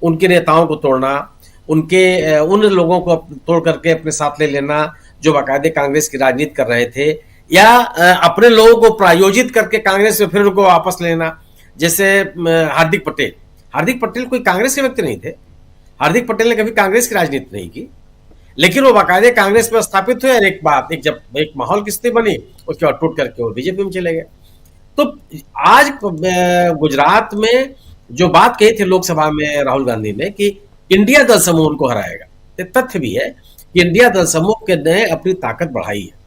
उनके नेताओं को तोड़ना, उन लोगों को तोड़ करके अपने साथ ले लेना जो बाकायदे कांग्रेस की राजनीति कर रहे थे, या अपने लोगों को प्रायोजित करके कांग्रेस में फिर उनको वापस लेना। जैसे हार्दिक पटेल कोई कांग्रेस के व्यक्ति नहीं थे, हार्दिक पटेल ने कभी कांग्रेस की राजनीति नहीं की, लेकिन वो बाकायदे कांग्रेस में स्थापित हुए और जब एक माहौल की स्थिति बनी, उसके बाद टूट करके वो बीजेपी में चले गए। तो आज गुजरात में जो बात कही थी लोकसभा में राहुल गांधी ने कि इंडिया दल समूह उनको हराएगा, ये तथ्य भी है कि इंडिया दल समूह के ने अपनी ताकत बढ़ाई है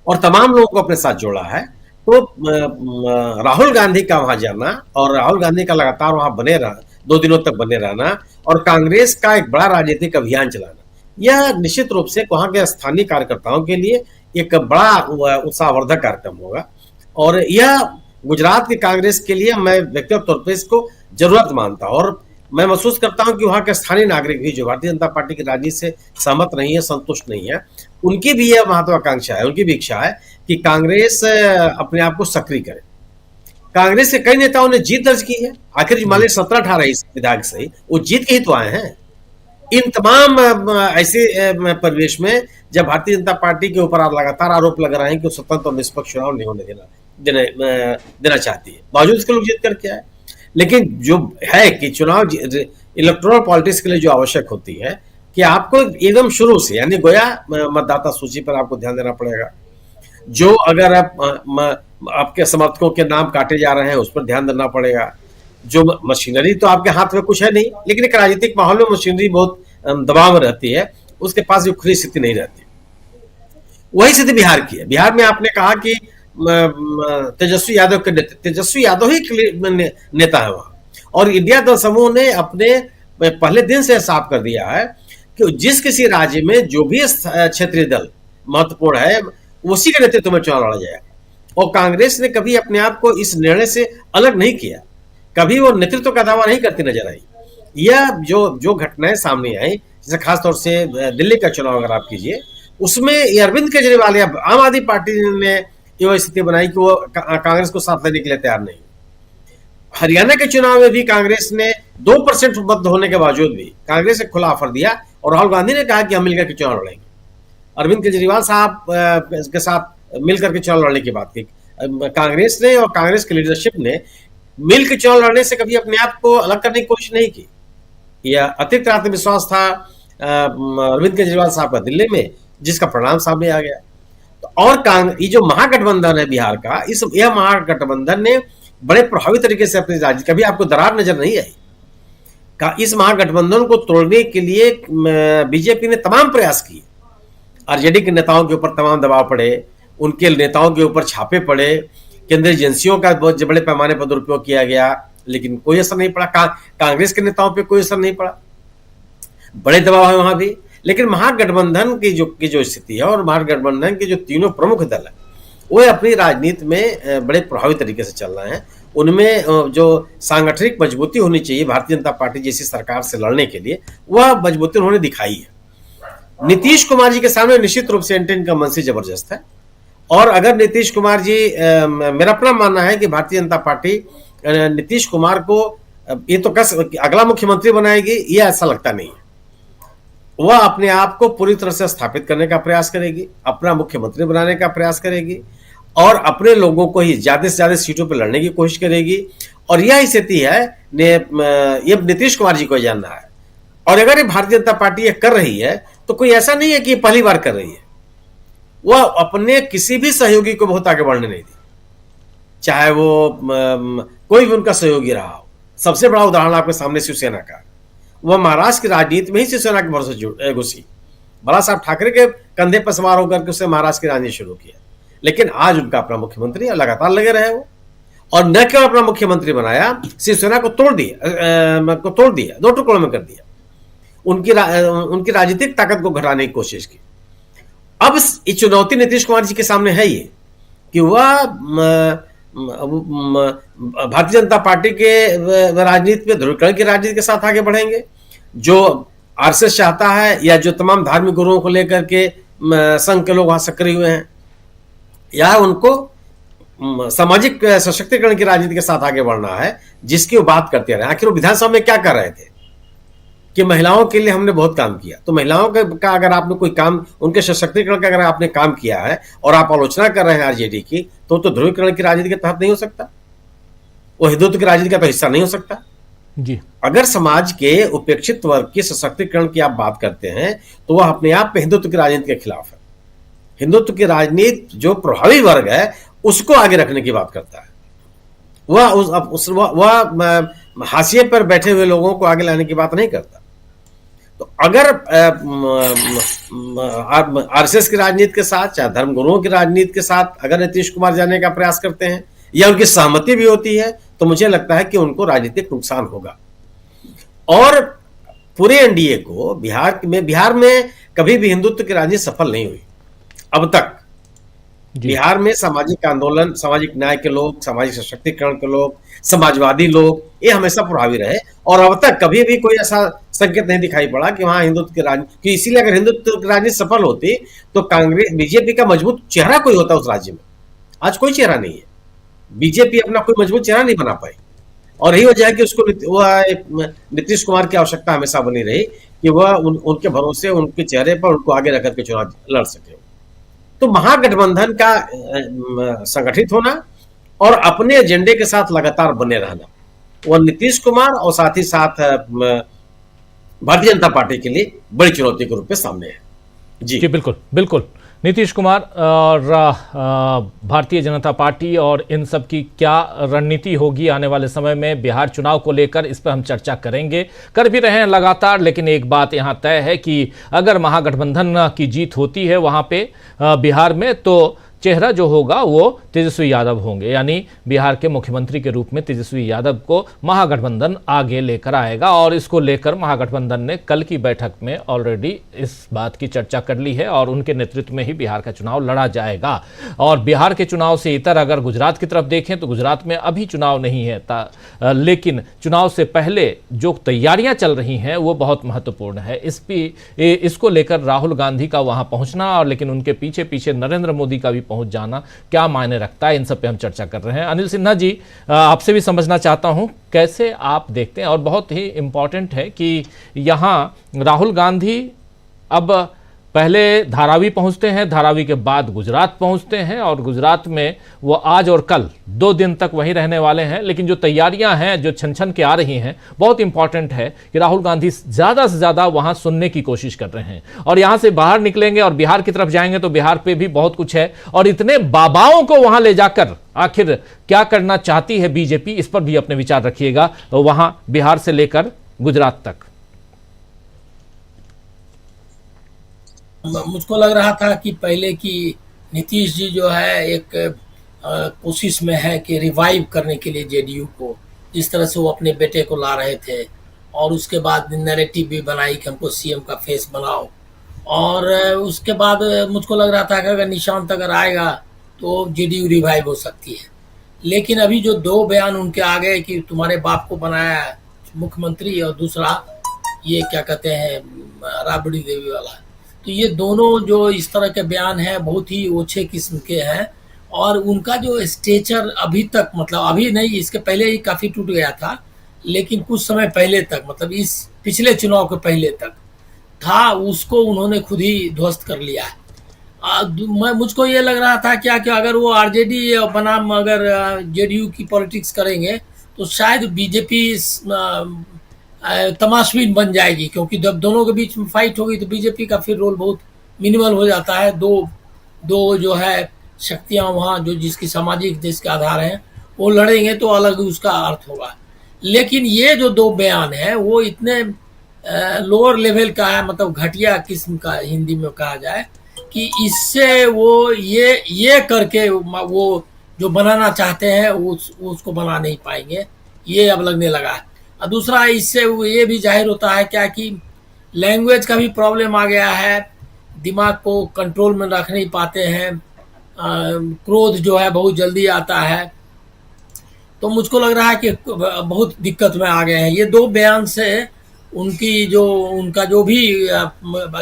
और तमाम लोगों को अपने साथ जोड़ा है। तो राहुल गांधी का वहां जाना और राहुल गांधी का लगातार वहां बने रहना, 2 दिनों तक बने रहना और कांग्रेस का एक बड़ा राजनीतिक अभियान चलाना, यह निश्चित रूप से वहां के स्थानीय कार्यकर्ताओं के लिए एक बड़ा उत्साहवर्धक कार्यक्रम होगा। और यह गुजरात की कांग्रेस के लिए मैं व्यक्तिगत तौर पर इसको जरूरत मानता हूं, और मैं महसूस करता हूं कि वहां के स्थानीय नागरिक भी जो भारतीय जनता पार्टी की राजनीति से सहमत नहीं है, संतुष्ट नहीं है, उनकी भी यह महत्वाकांक्षा है, उनकी भी इच्छा है कि कांग्रेस अपने आप को सक्रिय करे। कांग्रेस के कई नेताओं ने जीत दर्ज की है, आखिर मान लीजिए 17-18 विधायक सही, वो जीत के ही तो आए हैं। इन तमाम ऐसे परिवेश में जब भारतीय जनता पार्टी के ऊपर लगातार आरोप लग रहे हैं कि वो स्वतंत्र और निष्पक्ष चुनाव नहीं होने देना चाहती है, बावजूद इसके लोग जीत करके आए। लेकिन जो है कि चुनाव इलेक्टोरल पॉलिटिक्स के लिए जो आवश्यक होती है कि आपको एकदम शुरू से, यानी गोया मतदाता सूची पर आपको ध्यान देना पड़ेगा। जो अगर आपके समर्थकों के नाम काटे जा रहे हैं उस पर ध्यान देना पड़ेगा। जो मशीनरी तो आपके हाथ में कुछ है नहीं, लेकिन एक राजनीतिक माहौल में मशीनरी बहुत दबाव में रहती है, उसके पास भी खुली स्थिति नहीं रहती। वही स्थिति बिहार की है। बिहार में आपने कहा कि तेजस्वी यादव के तेजस्वी यादव ही नेता है वहां। और इंडिया दल समूह ने अपने पहले दिन से साफ कर दिया है कि जिस किसी राज्य में जो भी क्षेत्रीय दल महत्वपूर्ण है उसी के नेतृत्व में चुनाव लड़ा जाएगा। और कांग्रेस ने कभी अपने आप को इस निर्णय से अलग नहीं किया, कभी वो नेतृत्व का दावा नहीं करती नजर आई। यह जो घटनाएं सामने आई, जैसे खासतौर से दिल्ली का चुनाव अगर आप कीजिए, उसमें अरविंद केजरीवाल या आम आदमी पार्टी ने यह स्थिति बनाई कि वो कांग्रेस को साथ लेने के लिए तैयार नहीं। हरियाणा के चुनाव में भी कांग्रेस ने 2% मत होने के बावजूद भी कांग्रेस ने खुला ऑफर दिया और राहुल गांधी ने कहा कि हम मिलकर के चुनाव लड़ेंगे। अरविंद केजरीवाल साहब के साथ मिलकर के चुनाव लड़ने की बात की कांग्रेस ने, और कांग्रेस की लीडरशिप ने मिलकर चुनाव लड़ने से कभी अपने आप को अलग करने की कोशिश नहीं की। यह अतिरिक्त आत्मविश्वास था अरविंद केजरीवाल साहब का दिल्ली में, जिसका परिणाम सामने आ गया। और ये जो महागठबंधन है बिहार का, यह महागठबंधन ने बड़े प्रभावी तरीके से अपनी राज्य, कभी आपको दरार नजर नहीं आई। इस महागठबंधन को तोड़ने के लिए बीजेपी ने तमाम प्रयास किए। आरजेडी के नेताओं के ऊपर तमाम दबाव पड़े, उनके नेताओं के ऊपर छापे पड़े, केंद्रीय एजेंसियों का बहुत बड़े पैमाने पर दुरुपयोग किया गया, लेकिन कोई असर नहीं पड़ा। कांग्रेस के नेताओं पे कोई असर नहीं पड़ा, बड़े दबाव है वहां भी। लेकिन महागठबंधन की जो स्थिति है और महागठबंधन के जो तीनों प्रमुख दल है वो अपनी राजनीति में बड़े प्रभावी तरीके से चल रहे हैं। उनमें जो सांगठनिक मजबूती होनी चाहिए भारतीय जनता पार्टी जैसी सरकार से लड़ने के लिए, वह मजबूती उन्होंने दिखाई है। नीतीश कुमार जी के सामने निश्चित रूप से एंटी इनकम्बेंसी जबरदस्त है। और अगर नीतीश कुमार जी, मेरा अपना मानना है कि भारतीय जनता पार्टी नीतीश कुमार को ये तो अगला मुख्यमंत्री बनाएगी, ये ऐसा लगता नहीं है। वह अपने आप को पूरी तरह से स्थापित करने का प्रयास करेगी, अपना मुख्यमंत्री बनाने का प्रयास करेगी और अपने लोगों को ही ज्यादा से ज्यादा सीटों पर लड़ने की कोशिश करेगी। और यह स्थिति है, ये नीतीश कुमार जी को जानना है। और अगर ये भारतीय जनता पार्टी ये कर रही है तो कोई ऐसा नहीं है कि ये पहली बार कर रही है। वह अपने किसी भी सहयोगी को बहुत आगे बढ़ने नहीं दी, चाहे वो कोई भी उनका सहयोगी रहा हो। सबसे बड़ा उदाहरण आपके सामने शिवसेना का, वह महाराष्ट्र की राजनीति में ही शिवसेना के भरोसे घुसी। बाला साहब ठाकरे के कंधे पर सवार होकर के उसने महाराष्ट्र की राजनीति शुरू किया। लेकिन आज उनका अपना मुख्यमंत्री है, लगातार लगे रहे वो। और न केवल अपना मुख्यमंत्री बनाया, शिवसेना को तोड़ दिया, 2 टुकड़ों में कर दिया। उनकी राजनीतिक ताकत को घटाने की कोशिश की। अब ये चुनौती नीतीश कुमार जी के सामने है ये कि वह भारतीय जनता पार्टी के राजनीति में ध्रुवीकरण की राजनीति के साथ आगे बढ़ेंगे, जो आरएसएस चाहता है, या जो तमाम धार्मिक गुरुओं को लेकर के संघ के लोग वहां सक्रिय हुए हैं, या उनको सामाजिक सशक्तिकरण की राजनीति के साथ आगे बढ़ना है, जिसकी वो बात करते रहे। आखिर वो विधानसभा में क्या कर रहे थे कि महिलाओं के लिए हमने बहुत काम किया। तो महिलाओं का अगर आपने कोई काम, उनके सशक्तिकरण का अगर आपने काम किया है और आप आलोचना कर रहे हैं आरजेडी की, तो ध्रुवीकरण की राजनीति के तहत नहीं हो सकता, वो हिंदुत्व की राजनीति का तो हिस्सा नहीं हो सकता जी। अगर समाज के उपेक्षित वर्ग के सशक्तिकरण की आप बात करते हैं तो वह अपने आप पे हिंदुत्व की राजनीति के खिलाफ है। हिंदुत्व की राजनीति जो प्रभावी वर्ग है उसको आगे रखने की बात करता है। वह हाशिए पर बैठे हुए लोगों को आगे लाने की बात नहीं करता। तो अगर आरएसएस की राजनीति के साथ, चाहे धर्मगुरुओं की राजनीति के साथ अगर नीतीश कुमार जाने का प्रयास करते हैं या उनकी सहमति भी होती है, तो मुझे लगता है कि उनको राजनीतिक नुकसान होगा। और पूरे एनडीए को बिहार में कभी भी हिंदुत्व की राजनीति सफल नहीं हुई अब तक। बिहार में सामाजिक आंदोलन, सामाजिक न्याय के लोग, सामाजिक सशक्तिकरण के लोग, समाजवादी लोग, ये हमेशा प्रभावी रहे। और अब तक कभी भी कोई ऐसा संकेत नहीं दिखाई पड़ा कि वहां हिंदुत्व की राजनीति, इसीलिए अगर हिंदुत्व की राजनीति सफल होती तो कांग्रेस, बीजेपी का मजबूत चेहरा कोई होता उस राज्य में। आज कोई चेहरा नहीं है, बीजेपी अपना कोई मजबूत चेहरा नहीं बना पाई। और यही वजह है कि उसको नीतीश कुमार की आवश्यकता हमेशा बनी रही कि वह उनके भरोसे, उनके चेहरे पर उनको आगे रखकर के चुनाव लड़ सके। तो महागठबंधन का संगठित होना और अपने एजेंडे के साथ लगातार बने रहना, वह नीतीश कुमार और साथ ही साथ भारतीय जनता पार्टी के लिए बड़ी चुनौती के रूप में सामने है। जी बिल्कुल बिल्कुल। नीतीश कुमार और भारतीय जनता पार्टी और इन सब की क्या रणनीति होगी आने वाले समय में बिहार चुनाव को लेकर, इस पर हम चर्चा करेंगे, कर भी रहे हैं लगातार। लेकिन एक बात यहाँ तय है कि अगर महागठबंधन की जीत होती है वहाँ पे बिहार में, तो चेहरा जो होगा वो तेजस्वी यादव होंगे, यानी बिहार के मुख्यमंत्री के रूप में तेजस्वी यादव को महागठबंधन आगे लेकर आएगा। और इसको लेकर महागठबंधन ने कल की बैठक में ऑलरेडी इस बात की चर्चा कर ली है और उनके नेतृत्व में ही बिहार का चुनाव लड़ा जाएगा। और बिहार के चुनाव से इतर अगर गुजरात की तरफ देखें तो गुजरात में अभी चुनाव नहीं है, लेकिन चुनाव से पहले जो तैयारियां चल रही हैं वो बहुत महत्वपूर्ण है। इसको लेकर राहुल गांधी का वहां पहुंचना और लेकिन उनके पीछे पीछे नरेंद्र मोदी का भी पहुंच जाना क्या मायने रखता है, इन सब पे हम चर्चा कर रहे हैं। अनिल सिन्हा जी, आपसे भी समझना चाहता हूं कैसे आप देखते हैं। और बहुत ही इंपॉर्टेंट है कि यहां राहुल गांधी अब पहले धारावी पहुंचते हैं, धारावी के बाद गुजरात पहुंचते हैं और गुजरात में वो आज और कल 2 दिन तक वहीं रहने वाले हैं। लेकिन जो तैयारियां हैं जो छन के आ रही हैं, बहुत इंपॉर्टेंट है कि राहुल गांधी ज़्यादा से ज़्यादा वहां सुनने की कोशिश कर रहे हैं। और यहां से बाहर निकलेंगे और बिहार की तरफ जाएंगे तो बिहार पे भी बहुत कुछ है। और इतने बाबाओं को वहां ले जाकर आखिर क्या करना चाहती है बीजेपी, इस पर भी अपने विचार रखिएगा वहां बिहार से लेकर गुजरात तक। मुझको लग रहा था कि पहले की नीतीश जी जो है एक कोशिश में है कि रिवाइव करने के लिए जेडीयू को, जिस तरह से वो अपने बेटे को ला रहे थे और उसके बाद नैरेटिव भी बनाई कि हमको सीएम का फेस बनाओ। और उसके बाद मुझको लग रहा था कि अगर निशांत अगर आएगा तो जेडीयू रिवाइव हो सकती है। लेकिन अभी जो 2 बयान उनके आ गए कि तुम्हारे बाप को बनाया मुख्यमंत्री और दूसरा ये क्या कहते हैं राबड़ी देवी वाला, तो ये दोनों जो इस तरह के बयान हैं बहुत ही ओछे किस्म के हैं। और उनका जो स्टेचर अभी तक, मतलब अभी नहीं, इसके पहले ही काफ़ी टूट गया था, लेकिन कुछ समय पहले तक, मतलब इस पिछले चुनाव के पहले तक था, उसको उन्होंने खुद ही ध्वस्त कर लिया है। मुझको ये लग रहा था क्या कि अगर वो आरजेडी बनाम अगर जेडीयू की पॉलिटिक्स करेंगे तो शायद बीजेपी तमाशबीन बन जाएगी, क्योंकि जब दोनों के बीच में फाइट होगी तो बीजेपी का फिर रोल बहुत मिनिमल हो जाता है। दो जो है शक्तियां वहाँ जो जिसकी सामाजिक देश के आधार हैं वो लड़ेंगे तो अलग उसका अर्थ होगा। लेकिन ये जो 2 बयान है वो इतने लोअर लेवल का है, मतलब घटिया किस्म का हिंदी में कहा जाए, कि इससे वो ये करके वो जो बनाना चाहते हैं उसको बना नहीं पाएंगे, ये अब लगने लगा है। और दूसरा इससे ये भी जाहिर होता है क्या कि लैंग्वेज का भी प्रॉब्लम आ गया है, दिमाग को कंट्रोल में रख नहीं पाते हैं, क्रोध जो है बहुत जल्दी आता है। तो मुझको लग रहा है कि बहुत दिक्कत में आ गए हैं। ये 2 बयान से उनका जो भी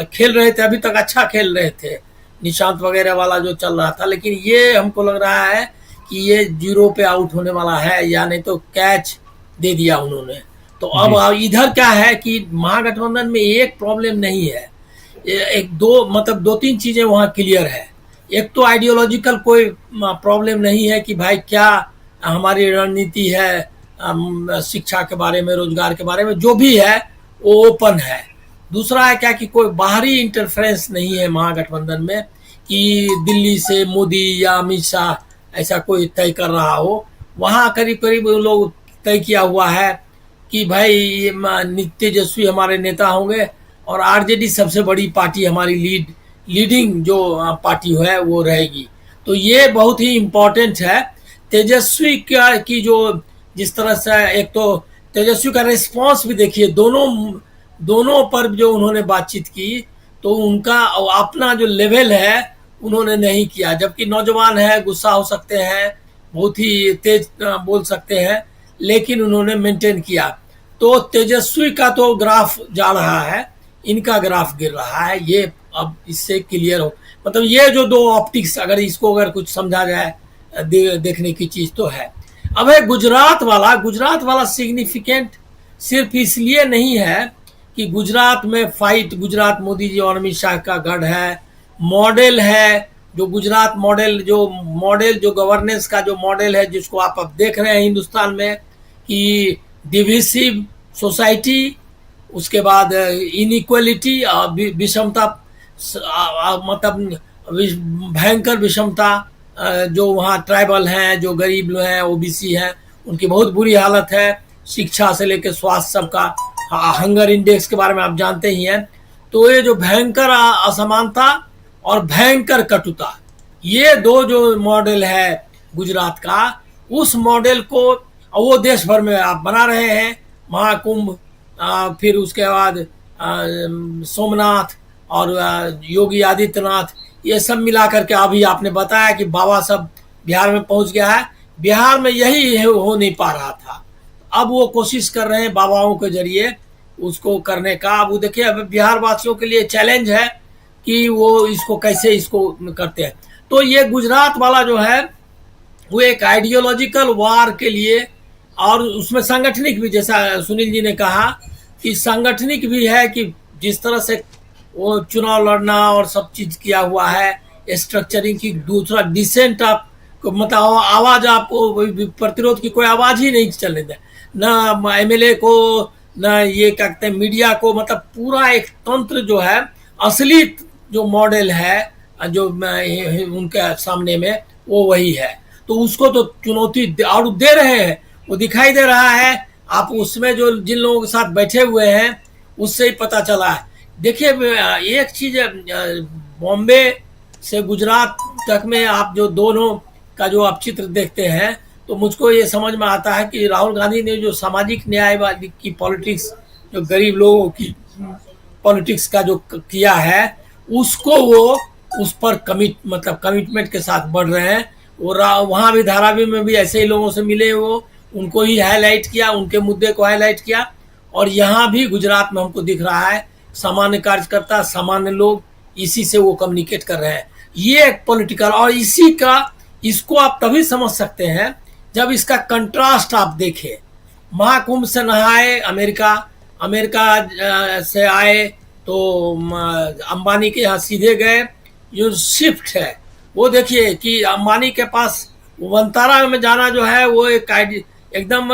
खेल रहे थे, अभी तक अच्छा खेल रहे थे, निशांत वगैरह वाला जो चल रहा था, लेकिन ये हमको लग रहा है कि ये 0 पे आउट होने वाला है, या नहीं तो कैच दे दिया उन्होंने। तो अब इधर क्या है कि महागठबंधन में एक प्रॉब्लम नहीं है, मतलब 2-3 चीजें वहाँ क्लियर है। एक तो आइडियोलॉजिकल कोई प्रॉब्लम नहीं है कि भाई क्या हमारी रणनीति है शिक्षा के बारे में, रोजगार के बारे में, जो भी है वो ओपन है। दूसरा है क्या कि कोई बाहरी इंटरफेरेंस नहीं है महागठबंधन में कि दिल्ली से मोदी या अमित शाह ऐसा कोई तय कर रहा हो। वहाँ करीब करीब लोग तय किया हुआ है कि भाई तेजस्वी हमारे नेता होंगे और आरजेडी सबसे बड़ी पार्टी हमारी लीडिंग जो पार्टी है वो रहेगी। तो ये बहुत ही इम्पोर्टेंट है। तेजस्वी की जो जिस तरह से, एक तो तेजस्वी का रिस्पांस भी देखिए, दोनों पर जो उन्होंने बातचीत की तो उनका अपना जो लेवल है उन्होंने नहीं किया, जबकि नौजवान है, गुस्सा हो सकते हैं, बहुत ही तेज बोल सकते हैं, लेकिन उन्होंने मेंटेन किया। तो तेजस्वी का तो ग्राफ जा रहा है, इनका ग्राफ गिर रहा है, ये अब इससे क्लियर हो। मतलब ये जो 2 ऑप्टिक्स, इसको अगर कुछ समझा जाए देखने की चीज तो है। अब है गुजरात वाला सिग्निफिकेंट सिर्फ इसलिए नहीं है कि गुजरात में फाइट, गुजरात मोदी जी और अमित शाह का गढ़ है, मॉडल है, जो गुजरात मॉडल जो गवर्नेंस का जो मॉडल है, जिसको आप अब देख रहे हैं हिंदुस्तान में कि डिविसिव सोसाइटी, उसके बाद इनइक्वलिटी, विषमता, मतलब भयंकर विषमता, जो वहाँ ट्राइबल हैं, जो गरीब लोग हैं, ओबीसी हैं, उनकी बहुत बुरी हालत है, शिक्षा से लेकर स्वास्थ्य सबका, हंगर इंडेक्स के बारे में आप जानते ही हैं। तो ये जो भयंकर असमानता और भयंकर कटुता, ये दो जो मॉडल है गुजरात का, उस मॉडल को वो देश भर में आप बना रहे हैं। महाकुंभ, फिर उसके बाद सोमनाथ और योगी आदित्यनाथ, ये सब मिला करके अभी आपने बताया कि बाबा सब बिहार में पहुंच गया है। बिहार में यही हो नहीं पा रहा था, अब वो कोशिश कर रहे हैं बाबाओं के जरिए उसको करने का। अब वो देखिए, अब बिहार वासियों के लिए चैलेंज है कि वो इसको कैसे इसको करते हैं। तो ये गुजरात वाला जो है वो एक आइडियोलॉजिकल वार के लिए, और उसमें सांगठनिक भी, जैसा सुनील जी ने कहा कि सांगठनिक भी है कि जिस तरह से वो चुनाव लड़ना और सब चीज किया हुआ है, स्ट्रक्चरिंग की। दूसरा डिसेंट आप मतलब आवाज, आपको प्रतिरोध की कोई आवाज ही नहीं चलने दे, ना एमएलए को, ना ये क्या कहते हैं मीडिया को। मतलब पूरा एक तंत्र जो है, असली जो मॉडल है जो उनके सामने में, वो वही है। तो उसको तो चुनौती और दे रहे हैं, वो दिखाई दे रहा है। आप उसमें जो जिन लोगों के साथ बैठे हुए हैं उससे ही पता चला है। देखिए एक चीज, बॉम्बे से गुजरात तक में आप जो दोनों का जो आप चित्र देखते हैं, तो मुझको ये समझ में आता है कि राहुल गांधी ने जो सामाजिक न्याय वाली की पॉलिटिक्स, जो गरीब लोगों की पॉलिटिक्स का जो किया है, उसको वो उस पर कमिटमेंट के साथ बढ़ रहे हैं। और वहां भी धारावी में भी ऐसे ही लोगों से मिले, वो उनको ही हाईलाइट किया, उनके मुद्दे को हाईलाइट किया। और यहाँ भी गुजरात में हमको दिख रहा है सामान्य कार्यकर्ता, सामान्य लोग, इसी से वो कम्युनिकेट कर रहे हैं। ये एक पॉलिटिकल, और इसी का, इसको आप तभी समझ सकते हैं जब इसका कंट्रास्ट आप देखें। महाकुंभ से नहाए अमेरिका, अमेरिका से आए तो अंबानी के यहाँ सीधे गए। जो शिफ्ट है वो देखिए कि अंबानी के पास वंतारा में जाना जो है, वो एक एकदम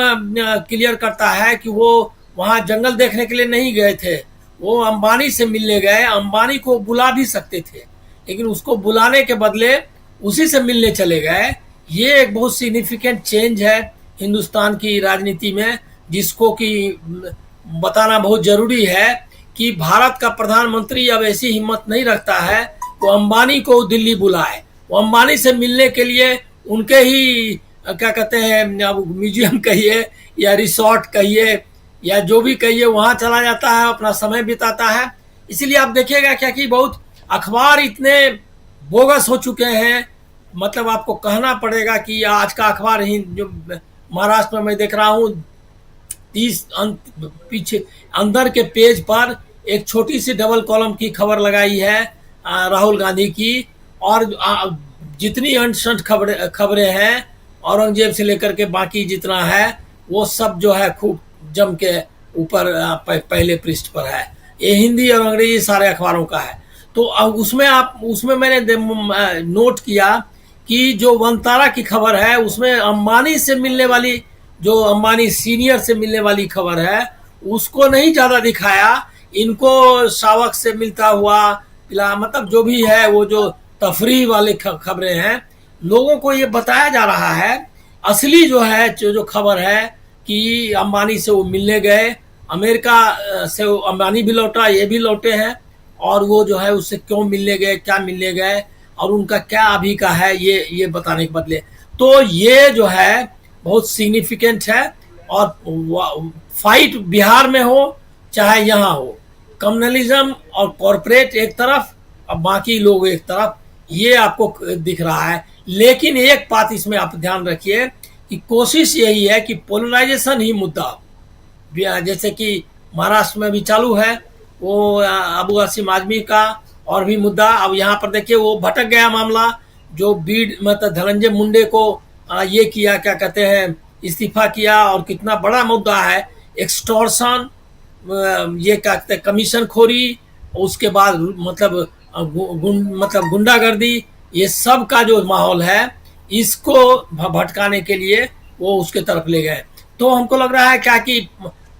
क्लियर करता है कि वो वहाँ जंगल देखने के लिए नहीं गए थे, वो अंबानी से मिलने गए। अंबानी को बुला भी सकते थे, लेकिन उसको बुलाने के बदले उसी से मिलने चले गए। ये एक बहुत सिग्निफिकेंट चेंज है हिंदुस्तान की राजनीति में, जिसको कि बताना बहुत जरूरी है कि भारत का प्रधानमंत्री अब ऐसी हिम्मत नहीं रखता है वो अंबानी को दिल्ली बुलाए। वो अंबानी से मिलने के लिए उनके ही क्या कहते हैं, म्यूजियम कहिए या रिसोर्ट कहिए या जो भी कहिए, वहां चला जाता है, अपना समय बिताता है। इसीलिए आप देखिएगा क्या कि बहुत अखबार इतने बोगस हो चुके हैं। मतलब आपको कहना पड़ेगा कि आज का अखबार ही जो महाराष्ट्र में मैं देख रहा हूँ, 30 पीछे अंदर के पेज पर एक छोटी सी डबल कॉलम की खबर लगाई है राहुल गांधी की, और जितनी अनसंट खबरें हैं औरंगजेब से लेकर के बाकी जितना है, वो सब जो है खूब जम के ऊपर पहले पृष्ठ पर है। ये हिंदी और अंग्रेजी सारे अखबारों का है। तो उसमें मैंने नोट किया कि जो वंतारा की खबर है, उसमें अंबानी से मिलने वाली, जो अंबानी सीनियर से मिलने वाली खबर है, उसको नहीं ज्यादा दिखाया। इनको शावक से मिलता हुआ, मतलब जो भी है, वो जो तफरीह वाले खबरें हैं, लोगों को ये बताया जा रहा है। असली जो है जो खबर है कि अंबानी से वो मिलने गए, अमेरिका से अंबानी भी लौटा, ये भी लौटे हैं, और वो जो है उससे क्यों मिलने गए, क्या मिलने गए, और उनका क्या अभी का है, ये बताने के बदले। तो ये जो है बहुत सिग्निफिकेंट है। और फाइट बिहार में हो चाहे यहाँ हो, कम्युनलिज्म और कॉरपोरेट एक तरफ और बाकी लोग एक तरफ, ये आपको दिख रहा है। लेकिन एक बात इसमें आप ध्यान रखिए कि कोशिश यही है कि पोलराइजेशन ही मुद्दा, जैसे कि महाराष्ट्र में भी चालू है वो अबू आसिम आजमी का, और भी मुद्दा। अब यहाँ पर देखिए वो भटक गया मामला, जो बीड मतलब धनंजय मुंडे को ये किया, क्या कहते हैं, इस्तीफा किया, और कितना बड़ा मुद्दा है। एक्सटॉर्शन, ये क्या कहते हैं, कमीशन खोरी, उसके बाद मतलब गुंडागर्दी, ये सब का जो माहौल है, इसको भटकाने के लिए वो उसके तरफ ले गए। तो हमको लग रहा है क्या कि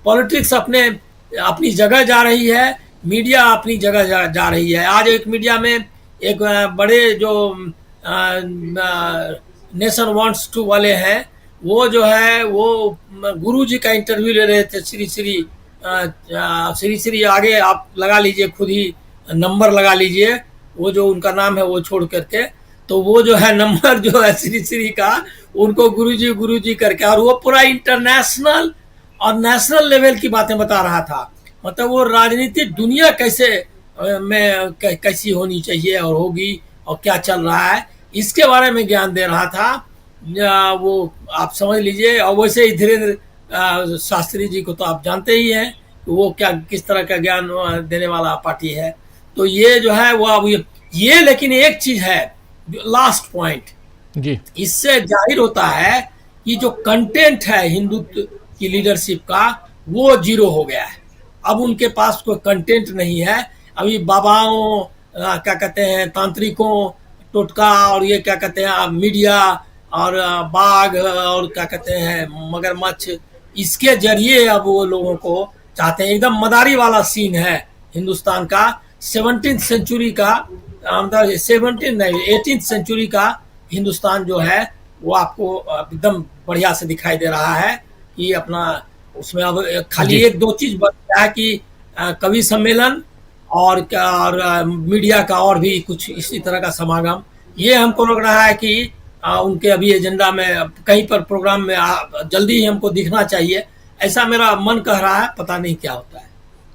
पॉलिटिक्स अपनी जगह जा रही है, मीडिया अपनी जगह जा रही है। आज एक मीडिया में एक बड़े जो नेशन वांट्स टू वाले हैं, वो जो है वो गुरुजी का इंटरव्यू ले रहे थे। श्री आगे आप लगा लीजिए, खुद ही नंबर लगा लीजिए, वो जो उनका नाम है वो छोड़ करके। तो वो जो है नंबर जो है श्री श्री का उनको गुरुजी करके, और वो पूरा इंटरनेशनल और नेशनल लेवल की बातें बता रहा था। मतलब वो राजनीतिक दुनिया कैसी होनी चाहिए और होगी और क्या चल रहा है इसके बारे में ज्ञान दे रहा था। वो आप समझ लीजिए। और वैसे ही धीरेन्द्र शास्त्री जी को तो आप जानते ही हैं कि वो किस तरह का ज्ञान देने वाला पार्टी है। तो ये जो है वो अब ये लेकिन एक चीज है, लास्ट पॉइंट जी, इससे जाहिर होता है कि जो कंटेंट है हिंदुत्व की लीडरशिप का वो जीरो हो गया है। अब उनके पास कोई कंटेंट नहीं है। अभी बाबाओं क्या कहते हैं, तांत्रिकों, टोटका और ये क्या कहते हैं मीडिया और बाघ और क्या कहते हैं मगरमच्छ, इसके जरिए अब वो लोगों को चाहते हैं। एकदम मदारी वाला सीन है हिंदुस्तान का 17th सेंचुरी का, 18th सेंचुरी का हिंदुस्तान जो है वो आपको एकदम बढ़िया से दिखाई दे रहा है कि अपना उसमें अब खाली एक दो चीज बच गया है कि कवि सम्मेलन और मीडिया का और भी कुछ इसी तरह का समागम। ये हमको लग रहा है कि उनके अभी एजेंडा में कहीं पर प्रोग्राम में जल्दी ही हमको दिखना चाहिए, ऐसा मेरा मन कह रहा है। पता नहीं क्या होता है।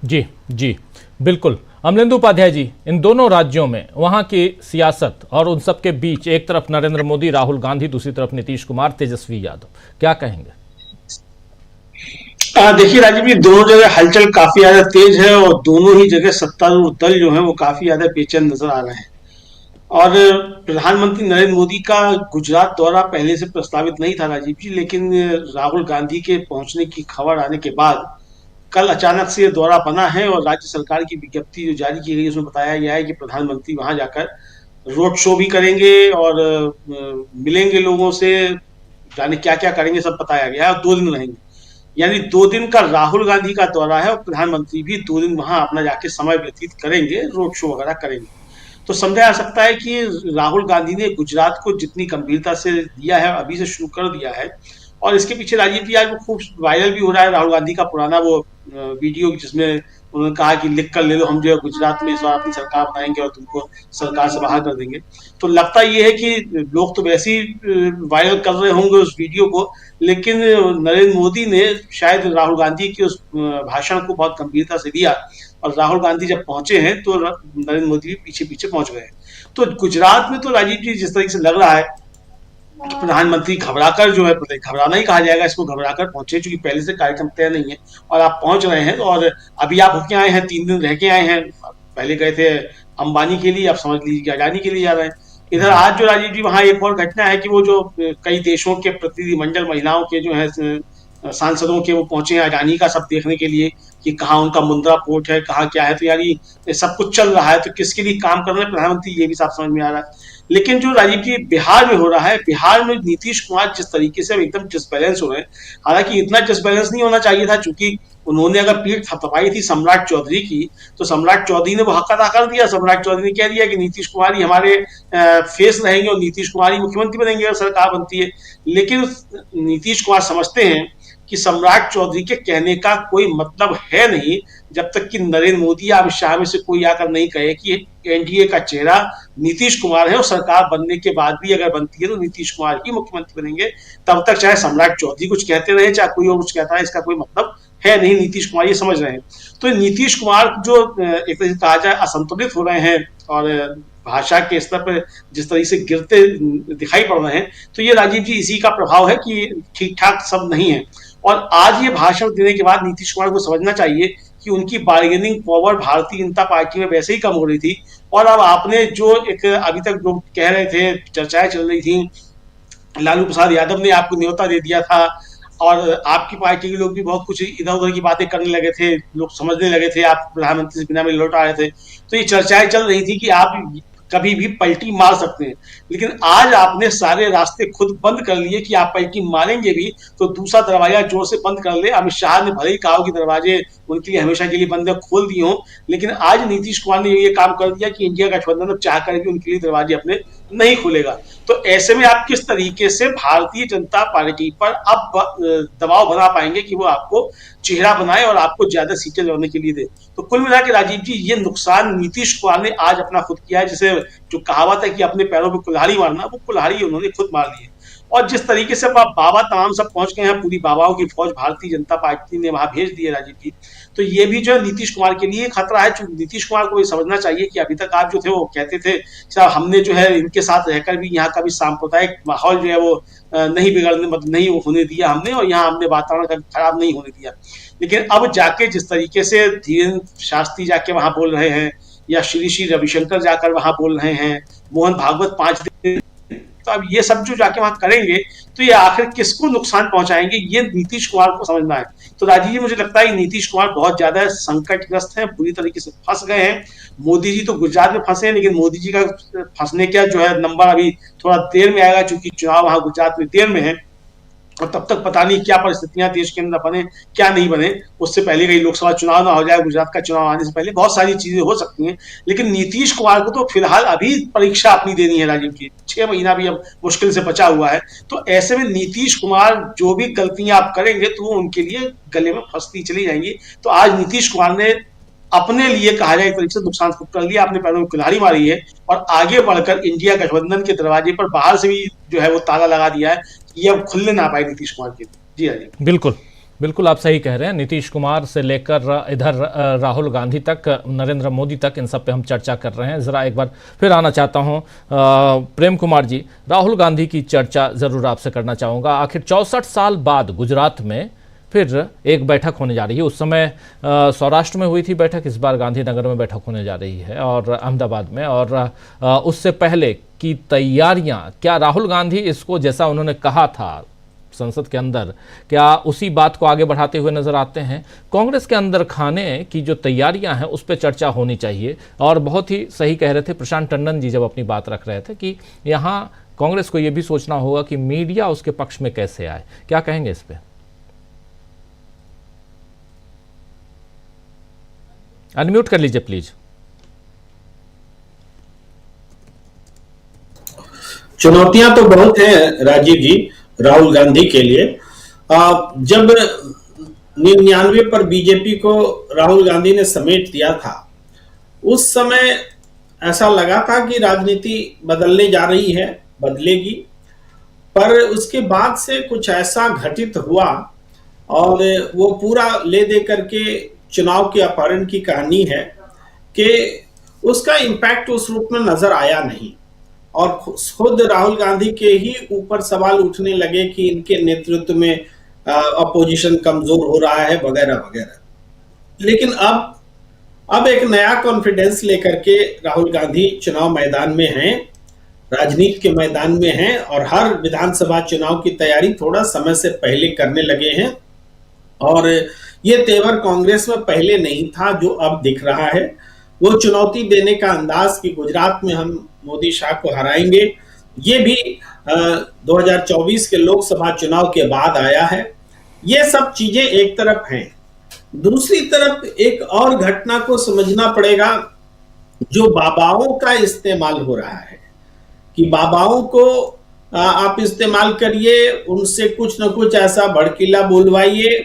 जी जी बिल्कुल। अमलेंदु उपाध्याय जी, इन दोनों राज्यों में वहां की सियासत और उन सब के बीच एक तरफ नरेंद्र मोदी, राहुल गांधी, दूसरी तरफ नीतीश कुमार, तेजस्वी यादव, क्या कहेंगे? देखिए राजीव जी, दोनों जगह हलचल काफी ज्यादा तेज है और दोनों ही जगह सत्तारूढ़ दल जो है वो काफी ज्यादा बेचैन नजर आ रहे हैं। और प्रधानमंत्री नरेंद्र मोदी का गुजरात दौरा पहले से प्रस्तावित नहीं था राजीव जी, लेकिन राहुल गांधी के पहुंचने की खबर आने के बाद कल अचानक से दौरा बना है। और राज्य सरकार की विज्ञप्ति जो जारी की गई उसमें बताया गया है कि प्रधानमंत्री वहां जाकर रोड शो भी करेंगे और मिलेंगे लोगों से, जाने क्या क्या करेंगे सब बताया गया है। और 2 दिन रहेंगे, यानी 2 दिन का राहुल गांधी का दौरा है और प्रधानमंत्री भी 2 दिन वहां अपना जाके समय व्यतीत करेंगे, रोड शो वगैरह करेंगे। तो समझा जा सकता है कि राहुल गांधी ने गुजरात को जितनी गंभीरता से दिया है, अभी से शुरू कर दिया है। और इसके पीछे राजीव जी आज वो खूब वायरल भी हो रहा है राहुल गांधी का पुराना वो वीडियो, जिसमें उन्होंने कहा कि लिख कर ले लो, हम जो है गुजरात में इस बार अपनी सरकार बनाएंगे और तुमको सरकार से बाहर कर देंगे। तो लगता ये है कि लोग तो वैसे ही वायरल कर रहे होंगे उस वीडियो को, लेकिन नरेंद्र मोदी ने शायद राहुल गांधी के उस भाषण को बहुत गंभीरता से लिया और राहुल गांधी जब पहुंचे हैं तो नरेंद्र मोदी भी पीछे पीछे पहुंच गए। तो गुजरात में तो राजीव जी जिस तरीके से लग रहा है कि प्रधानमंत्री घबराकर जो है, घबराना ही कहा जाएगा इसको, घबराकर पहुंचे, क्योंकि पहले से कार्यक्रम तय नहीं है और आप पहुंच रहे हैं। और अभी आप होके आए हैं, 3 दिन रह के आए हैं, पहले गए थे अंबानी के लिए, आप समझ लीजिए कि अडानी के लिए जा रहे हैं। इधर आज जो राजीव जी वहां एक और घटना है कि वो जो कई देशों के प्रतिनिधिमंडल महिलाओं के जो है सांसदों के वो पहुंचे हैं अडानी का सब देखने के लिए कि कहाँ उनका मुंद्रा पोर्ट है, कहाँ क्या है। तो यानी सब कुछ चल रहा है, तो किसके लिए काम कर रहे हैं प्रधानमंत्री ये भी साफ समझ में आ रहा है। लेकिन जो राजीव जी बिहार में हो रहा है, बिहार में नीतीश कुमार जिस तरीके से एकदम डिसबैलेंस हो रहे हैं, हालांकि इतना डिसबैलेंस नहीं होना चाहिए था, चूंकि उन्होंने अगर पीठ थपथपाई थी सम्राट चौधरी की, तो सम्राट चौधरी ने वो हक अदा कर दिया। सम्राट चौधरी ने कह दिया कि नीतीश कुमार ही हमारे फेस रहेंगे और नीतीश कुमार ही मुख्यमंत्री बनेंगे अगर सरकार बनती है। लेकिन नीतीश कुमार समझते हैं कि सम्राट चौधरी के कहने का कोई मतलब है नहीं जब तक कि नरेंद्र मोदी या अमित शाह में से कोई आकर नहीं कहे कि एनडीए का चेहरा नीतीश कुमार है और सरकार बनने के बाद भी अगर बनती है तो नीतीश कुमार ही मुख्यमंत्री बनेंगे। तब तक चाहे सम्राट चौधरी कुछ कहते रहे, चाहे कोई और कुछ कहता है, इसका कोई मतलब है नहीं। नीतीश कुमार ये समझ रहे हैं। तो नीतीश कुमार जो एक तरह से कहा जाए असंतुलित हो रहे हैं और भाषा के स्तर पर जिस तरह से गिरते दिखाई पड़ रहे हैं, तो ये राजीव जी इसी का प्रभाव है कि ठीक ठाक सब नहीं है। और आज ये भाषण देने के बाद नीतीश कुमार को समझना चाहिए कि उनकी bargaining power Bharatiya Janata party में वैसे ही कम हो रही थी। और अब आपने जो एक अभी तक लोग कह रहे थे, चर्चाएं चल रही थी, लालू प्रसाद यादव ने आपको न्योता दे दिया था और आपकी पार्टी के लोग भी बहुत कुछ इधर उधर की बातें करने लगे थे, लोग समझने लगे थे आप प्रधानमंत्री से बिना में लौट आ रहे थे। तो ये चर्चाएं चल रही थी कि आप कभी भी पलटी मार सकते हैं, लेकिन आज आपने सारे रास्ते खुद बंद कर लिए कि आप पलटी मारेंगे भी तो दूसरा दरवाजा जोर से बंद कर ले। अमित शाह ने भले ही कहा कि दरवाजे उनके लिए हमेशा के लिए बंद खोल दिए हों, लेकिन आज नीतीश कुमार ने ये काम कर दिया कि इंडिया गठबंधन अब चाह कर भी उनके लिए दरवाजे अपने नहीं खोलेगा। तो ऐसे में आप किस तरीके से भारतीय जनता पार्टी पर अब दबाव बना पाएंगे कि वो आपको चेहरा बनाए और आपको ज्यादा सीटें लड़ने के लिए दे। तो कुल मिला के राजीव जी, ये नुकसान नीतीश कुमार ने आज अपना खुद किया है। जिसे जो कहावत है कि अपने पैरों पर कुल्हाड़ी मारना, वो कुल्हाड़ी उन्होंने खुद मार ली है। और जिस तरीके से बाबा तमाम सब पहुंच गए हैं, पूरी बाबाओं की फौज भारतीय जनता पार्टी ने वहां भेज दी है राजीव जी, तो ये भी जो है नीतीश कुमार के लिए खतरा है। नीतीश कुमार को ये समझना चाहिए कि अभी तक आप जो थे वो कहते थे साहब हमने जो है इनके साथ रहकर भी यहाँ का भी सांप्रदायिक माहौल जो है वो नहीं बिगड़ने, मतलब नहीं होने दिया हमने, और यहाँ हमने वातावरण खराब नहीं होने दिया। लेकिन अब जाके जिस तरीके से धीरेन्द्र शास्त्री जाके वहां बोल रहे हैं, या श्री रविशंकर जाकर वहां बोल रहे हैं, मोहन भागवत 5 दिन, तो अब ये सब जो जाके वहां करेंगे तो ये आखिर किसको नुकसान पहुंचाएंगे, ये नीतीश कुमार को समझना है। तो राजीव जी, मुझे लगता है नीतीश कुमार बहुत ज्यादा संकटग्रस्त हैं, पूरी तरीके से फंस गए हैं। मोदी जी तो गुजरात में फंसे हैं, लेकिन मोदी जी का फंसने का जो है नंबर अभी थोड़ा देर में आएगा, क्योंकि चुनाव वहां गुजरात में देर में है, और तब तक पता नहीं क्या परिस्थितियां देश के अंदर बने क्या नहीं बने। उससे पहले कहीं लोकसभा चुनाव ना हो जाए, गुजरात का चुनाव आने से पहले बहुत सारी चीजें हो सकती हैं। लेकिन नीतीश कुमार को तो फिलहाल अभी परीक्षा अपनी देनी है राजीव की, 6 महीना भी अब मुश्किल से बचा हुआ है। तो ऐसे में नीतीश कुमार जो भी गलतियां आप करेंगे तो वो उनके लिए गले में फंसती चली जाएंगी। तो आज नीतीश कुमार ने अपने लिए कहा जाए एक तरीके से नुकसान खुद कर लिया, अपने पैरों में कुल्हाड़ी मारी है, और आगे बढ़कर इंडिया गठबंधन के दरवाजे पर बाहर से भी जो है वो ताला लगा दिया है, ये अब खुलने ना पाए नीतीश कुमार के। जी हाँ जी, बिल्कुल बिल्कुल आप सही कह रहे हैं। नीतीश कुमार से लेकर इधर राहुल गांधी तक, नरेंद्र मोदी तक, इन सब पे हम चर्चा कर रहे हैं। ज़रा एक बार फिर आना चाहता हूं प्रेम कुमार जी, राहुल गांधी की चर्चा ज़रूर आपसे करना चाहूँगा। आखिर 64 साल बाद गुजरात में फिर एक बैठक होने जा रही है। उस समय सौराष्ट्र में हुई थी बैठक, इस बार गांधीनगर में बैठक होने जा रही है, और अहमदाबाद में। और उससे पहले की तैयारियां, क्या राहुल गांधी इसको, जैसा उन्होंने कहा था संसद के अंदर, क्या उसी बात को आगे बढ़ाते हुए नजर आते हैं? कांग्रेस के अंदर खाने की जो तैयारियां हैं उस पर चर्चा होनी चाहिए। और बहुत ही सही कह रहे थे प्रशांत टंडन जी जब अपनी बात रख रहे थे कि यहाँ कांग्रेस को ये भी सोचना होगा कि मीडिया उसके पक्ष में कैसे आए। क्या कहेंगे इस पर? अनम्यूट कर लीजिए प्लीज। चुनौतियां तो बहुत हैं राजीव जी राहुल गांधी के लिए। जब 99 पर बीजेपी को राहुल गांधी ने समेट दिया था, उस समय ऐसा लगा था कि राजनीति बदलने जा रही है, बदलेगी। पर उसके बाद से कुछ ऐसा घटित हुआ और वो पूरा ले दे करके चुनाव के अपहरण की कहानी है कि उसका इम्पैक्ट उस रूप में नजर आया नहीं, और खुद राहुल गांधी के ही ऊपर सवाल उठने लगे कि इनके नेतृत्व में अपोजिशन कमजोर हो रहा है वगैरह वगैरह। लेकिन अब एक नया कॉन्फिडेंस लेकर के राहुल गांधी चुनाव मैदान में हैं, राजनीति के मैदान में हैं, और हर विधानसभा चुनाव की तैयारी थोड़ा समय से पहले करने लगे हैं। और ये तेवर कांग्रेस में पहले नहीं था जो अब दिख रहा है। वो चुनौती देने का अंदाज कि गुजरात में हम मोदी शाह को हराएंगे, ये भी 2024 के लोकसभा चुनाव के बाद आया है। ये सब चीजें एक तरफ हैं, दूसरी तरफ एक और घटना को समझना पड़ेगा जो बाबाओं का इस्तेमाल हो रहा है, कि बाबाओं को आप इस्तेमाल करिए, उनसे कुछ न कुछ ऐसा भड़कीला बोलवाइए,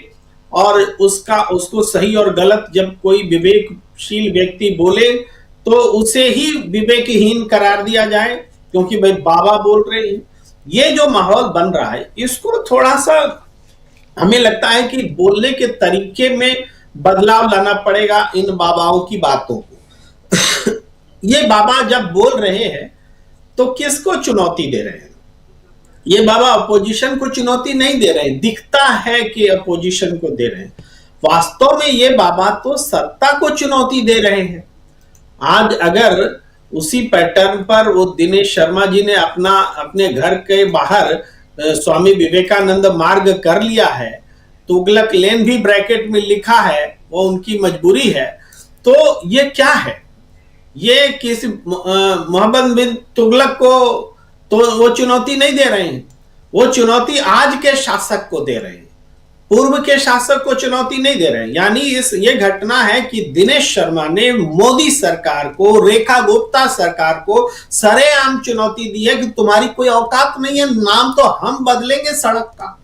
और उसको सही और गलत जब कोई विवेकशील व्यक्ति बोले तो उसे ही विवेकहीन करार दिया जाए, क्योंकि भाई बाबा बोल रहे हैं। ये जो माहौल बन रहा है, इसको थोड़ा सा हमें लगता है कि बोलने के तरीके में बदलाव लाना पड़ेगा इन बाबाओं की बातों को। ये बाबा जब बोल रहे हैं तो किसको चुनौती दे रहे हैं? ये बाबा अपोजिशन को चुनौती नहीं दे रहे हैं, दिखता है कि अपोजिशन को दे रहे हैं। वास्तव में ये बाबा तो सत्ता को चुनौती दे रहे हैं। आज अगर उसी पैटर्न पर वो दिनेश शर्मा जी ने अपने घर के बाहर स्वामी विवेकानंद मार्ग कर लिया है, तुगलक लेन भी ब्रैकेट में लिखा है, वो उनकी मजबूरी है। तो ये क्या है? ये किसी मोहम्मद बिन तुगलक को तो वो चुनौती नहीं दे रहे हैं, वो चुनौती आज के शासक को दे रहे हैं। पूर्व के शासक को चुनौती नहीं दे रहे हैं। यानी ये घटना है कि दिनेश शर्मा ने मोदी सरकार को, रेखा गुप्ता सरकार को सरेआम चुनौती दी है कि तुम्हारी कोई औकात नहीं है, नाम तो हम बदलेंगे सड़क का,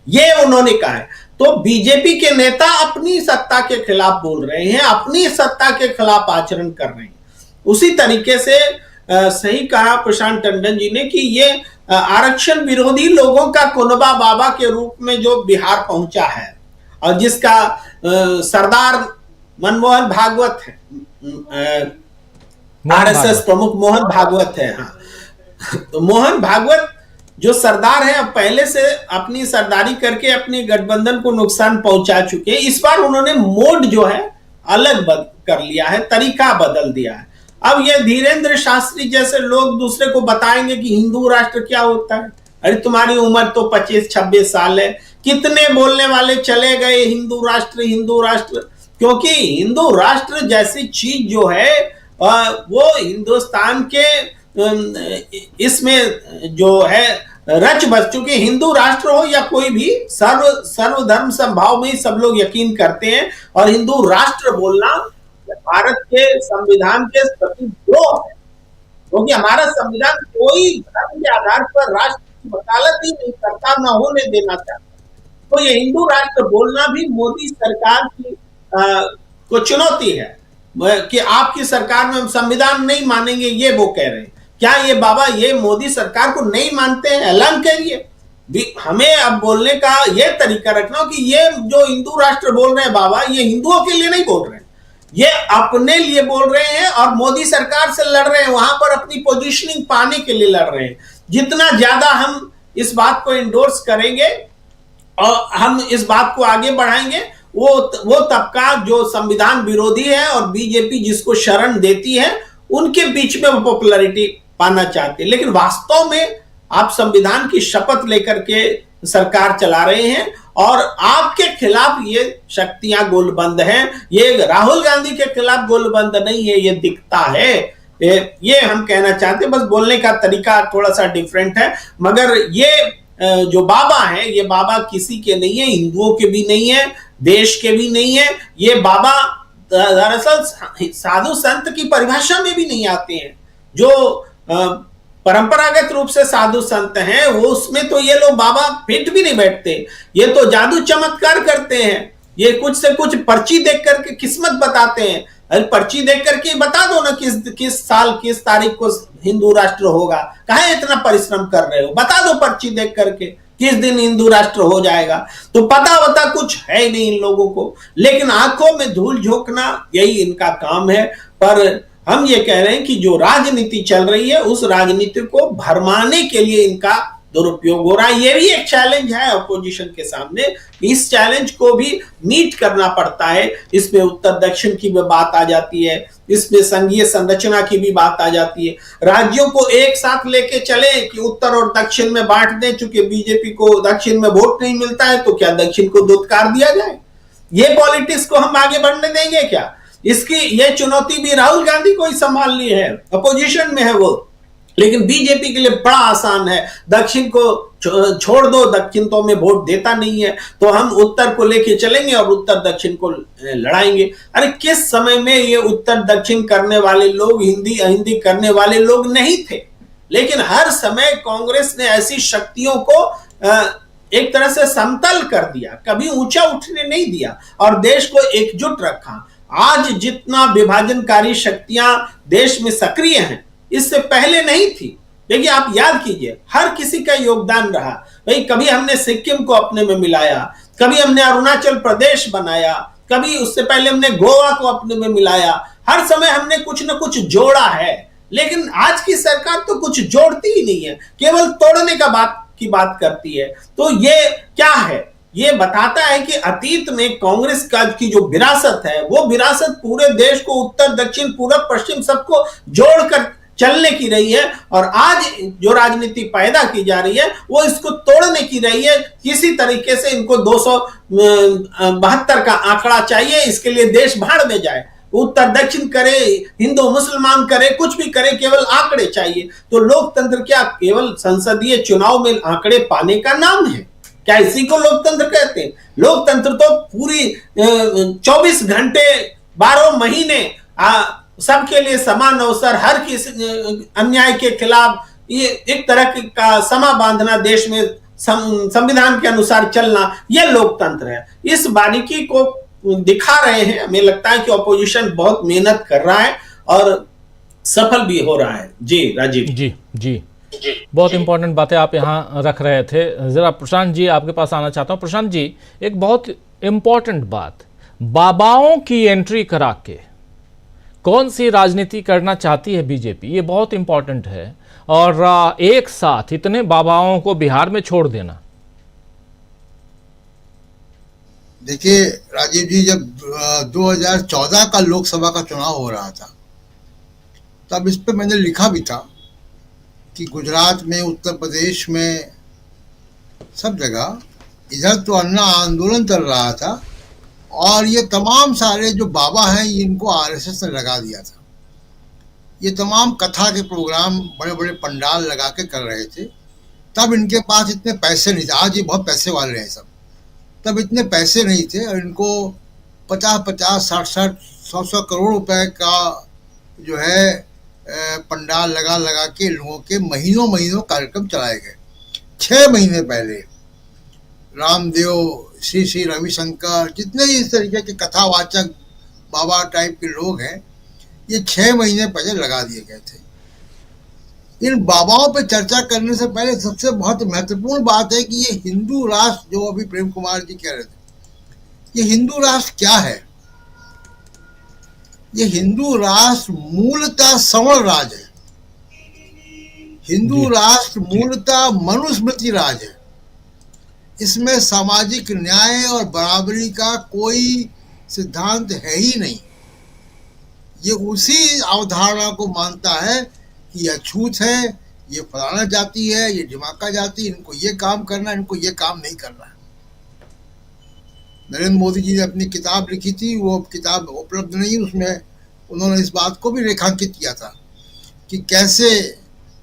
ये उन्होंने कहा है। तो बीजेपी के नेता अपनी सत्ता के खिलाफ बोल रहे हैं, अपनी सत्ता के खिलाफ आचरण कर रहे हैं। उसी तरीके से सही कहा प्रशांत टंडन जी ने कि ये आरक्षण विरोधी लोगों का कुनबा बाबा के रूप में जो बिहार पहुंचा है और जिसका सरदार मनमोहन भागवत है, आरएसएस प्रमुख मोहन भागवत है। हाँ, तो मोहन भागवत जो सरदार है, अब पहले से अपनी सरदारी करके अपनी गठबंधन को नुकसान पहुंचा चुके हैं। इस बार उन्होंने मोड जो है अलग कर लिया है, तरीका बदल दिया है। अब ये धीरेन्द्र शास्त्री जैसे लोग दूसरे को बताएंगे कि हिंदू राष्ट्र क्या होता है। अरे तुम्हारी उम्र तो 25-26 साल है, कितने बोलने वाले चले गए हिंदू राष्ट्र, क्योंकि हिंदू राष्ट्र जैसी चीज जो है वो हिंदुस्तान के इसमें जो है रच बस चुके। हिंदू राष्ट्र हो या कोई भी, सर्वधर्म समभाव में सब लोग यकीन करते हैं। और हिंदू राष्ट्र बोलना भारत के संविधान के प्रतिद्रोह है, क्योंकि हमारा संविधान कोई धर्म के आधार पर राष्ट्र की वकालत ही नहीं करता, न होने देना चाहता। तो ये हिंदू राष्ट्र बोलना भी मोदी सरकार की को चुनौती है कि आपकी सरकार में हम संविधान नहीं मानेंगे, ये वो कह रहे हैं। क्या ये बाबा ये मोदी सरकार को नहीं मानते हैं? ऐलान करिए। हमें अब बोलने का ये तरीका रखना कि ये जो हिंदू राष्ट्र बोल रहे हैं बाबा, ये हिंदुओं के लिए नहीं बोल रहे हैं, ये अपने लिए बोल रहे हैं और मोदी सरकार से लड़ रहे हैं, वहां पर अपनी पोजीशनिंग पाने के लिए लड़ रहे हैं। जितना ज्यादा हम इस बात को इंडोर्स करेंगे और हम इस बात को आगे बढ़ाएंगे, वो तबका जो संविधान विरोधी है और बीजेपी जिसको शरण देती है, उनके बीच में वो पॉपुलैरिटी पाना चाहते हैं। लेकिन वास्तव में आप संविधान की शपथ लेकर के सरकार चला रहे हैं और आपके खिलाफ ये शक्तियां गोलबंद हैं। ये राहुल गांधी के खिलाफ गोलबंद नहीं है, ये दिखता है। ये हम कहना चाहते हैं, बस बोलने का तरीका थोड़ा सा डिफरेंट है। मगर ये जो बाबा है, ये बाबा किसी के नहीं है, हिंदुओं के भी नहीं है, देश के भी नहीं है। ये बाबा दरअसल साधु संत की परिभाषा में भी नहीं आते हैं। जो परंपरागत रूप से साधु संत हैं, वो उसमें तो ये लोग बाबा फिट भी नहीं बैठते। ये तो जादू चमत्कार करते हैं, ये कुछ से कुछ पर्ची देख करके किस्मत बताते हैं। अरे पर्ची देख करके बता दो ना किस साल किस तारीख को हिंदू राष्ट्र होगा, काहे इतना परिश्रम कर रहे हो? बता दो पर्ची देख करके किस दिन हिंदू राष्ट्र हो जाएगा। तो पता कुछ है नहीं इन लोगों को, लेकिन आंखों में धूल झोंकना यही इनका काम है। पर हम ये कह रहे हैं कि जो राजनीति चल रही है, उस राजनीति को भरमाने के लिए इनका दुरुपयोग हो रहा है। ये भी एक चैलेंज है अपोजिशन के सामने। इस चैलेंज को भी मीट करना पड़ता है। इसमें उत्तर दक्षिण की भी बात आ जाती है, इसमें संघीय संरचना की भी बात आ जाती है। राज्यों को एक साथ लेके चले कि उत्तर और दक्षिण में बांट दें, चूंकि बीजेपी को दक्षिण में वोट नहीं मिलता है, तो क्या दक्षिण को दुत्कार दिया जाए? ये पॉलिटिक्स को हम आगे बढ़ने देंगे क्या? इसकी ये चुनौती भी राहुल गांधी को ही संभालनी है, अपोजिशन में है वो। लेकिन बीजेपी के लिए बड़ा आसान है, दक्षिण को छोड़ दो, दक्षिण तो हमें वोट देता नहीं है, तो हम उत्तर को लेके चलेंगे और उत्तर दक्षिण को लड़ाएंगे। अरे किस समय में ये उत्तर दक्षिण करने वाले लोग हिंदी अहिंदी करने वाले लोग नहीं थे, लेकिन हर समय कांग्रेस ने ऐसी शक्तियों को एक तरह से समतल कर दिया, कभी ऊंचा उठने नहीं दिया और देश को एकजुट रखा। आज जितना विभाजनकारी शक्तियां देश में सक्रिय हैं, इससे पहले नहीं थी। देखिए आप याद कीजिए, हर किसी का योगदान रहा। भाई कभी हमने सिक्किम को अपने में मिलाया, कभी हमने अरुणाचल प्रदेश बनाया, कभी उससे पहले हमने गोवा को अपने में मिलाया। हर समय हमने कुछ न कुछ जोड़ा है। लेकिन आज की सरकार तो कुछ जोड़ती ही नहीं है, केवल तोड़ने की बात करती है। तो ये क्या है? ये बताता है कि अतीत में कांग्रेस का की जो विरासत है, वो विरासत पूरे देश को उत्तर दक्षिण पूरब पश्चिम सबको जोड़कर चलने की रही है। और आज जो राजनीति पैदा की जा रही है, वो इसको तोड़ने की रही है। किसी तरीके से इनको 272 का आंकड़ा चाहिए, इसके लिए देश भाड़ में जाए, उत्तर दक्षिण करे, हिंदू मुसलमान करे, कुछ भी करे, केवल आंकड़े चाहिए। तो लोकतंत्र क्या केवल संसदीय चुनाव में आंकड़े पाने का नाम है? क्या इसी को लोकतंत्र कहते हैं? लोकतंत्र तो पूरी 24 घंटे 12 महीने सबके लिए समान अवसर, हर किसी अन्याय के खिलाफ ये एक तरह का समा बांधना, देश में संविधान के अनुसार चलना, ये लोकतंत्र है। इस बारीकी को दिखा रहे हैं। हमें लगता है कि ऑपोजिशन बहुत मेहनत कर रहा है और सफल भी हो रहा है। जी राजीव जी बहुत इंपॉर्टेंट बातें आप यहाँ रख रहे थे। जरा प्रशांत जी आपके पास आना चाहता हूँ। प्रशांत जी, एक बहुत इंपॉर्टेंट बात, बाबाओं की एंट्री करा के कौन सी राजनीति करना चाहती है बीजेपी, ये बहुत इंपॉर्टेंट है। और एक साथ इतने बाबाओं को बिहार में छोड़ देना। देखिए राजीव जी, जब 2014 का लोकसभा का चुनाव हो रहा था तब इस पे मैंने लिखा भी था कि गुजरात में, उत्तर प्रदेश में, सब जगह इधर तो अन्ना आंदोलन चल रहा था और ये तमाम सारे जो बाबा हैं इनको आरएसएस ने लगा दिया था। ये तमाम कथा के प्रोग्राम बड़े बड़े पंडाल लगा के कर रहे थे। तब इनके पास इतने पैसे नहीं थे, आज ये बहुत पैसे वाले हैं सब, तब इतने पैसे नहीं थे और इनको 50-50, 60-60, 100-100 करोड़ रुपए का जो है पंडाल लगा लगा के लोगों के महीनों कार्यक्रम चलाए गए। 6 महीने पहले रामदेव, श्री रविशंकर, जितने इस तरीके के कथावाचक बाबा टाइप के लोग हैं, ये 6 महीने पहले लगा दिए गए थे। इन बाबाओं पे चर्चा करने से पहले सबसे बहुत महत्वपूर्ण बात है कि ये हिंदू राष्ट्र, जो अभी प्रेम कुमार जी कह रहे थे, ये हिंदू राष्ट्र क्या है? ये हिंदू राष्ट्र मूलतः सवर्ण राज है। हिंदू राष्ट्र मूलतः मनुस्मृति राज है। इसमें सामाजिक न्याय और बराबरी का कोई सिद्धांत है ही नहीं। ये उसी अवधारणा को मानता है कि यह छूत है, ये फलाना जाति है, ये ढिमाका जाति, इनको ये काम करना, इनको ये काम नहीं करना। नरेंद्र मोदी जी ने अपनी किताब लिखी थी, वो किताब उपलब्ध नहीं, उसमें उन्होंने इस बात को भी रेखांकित किया था कि कैसे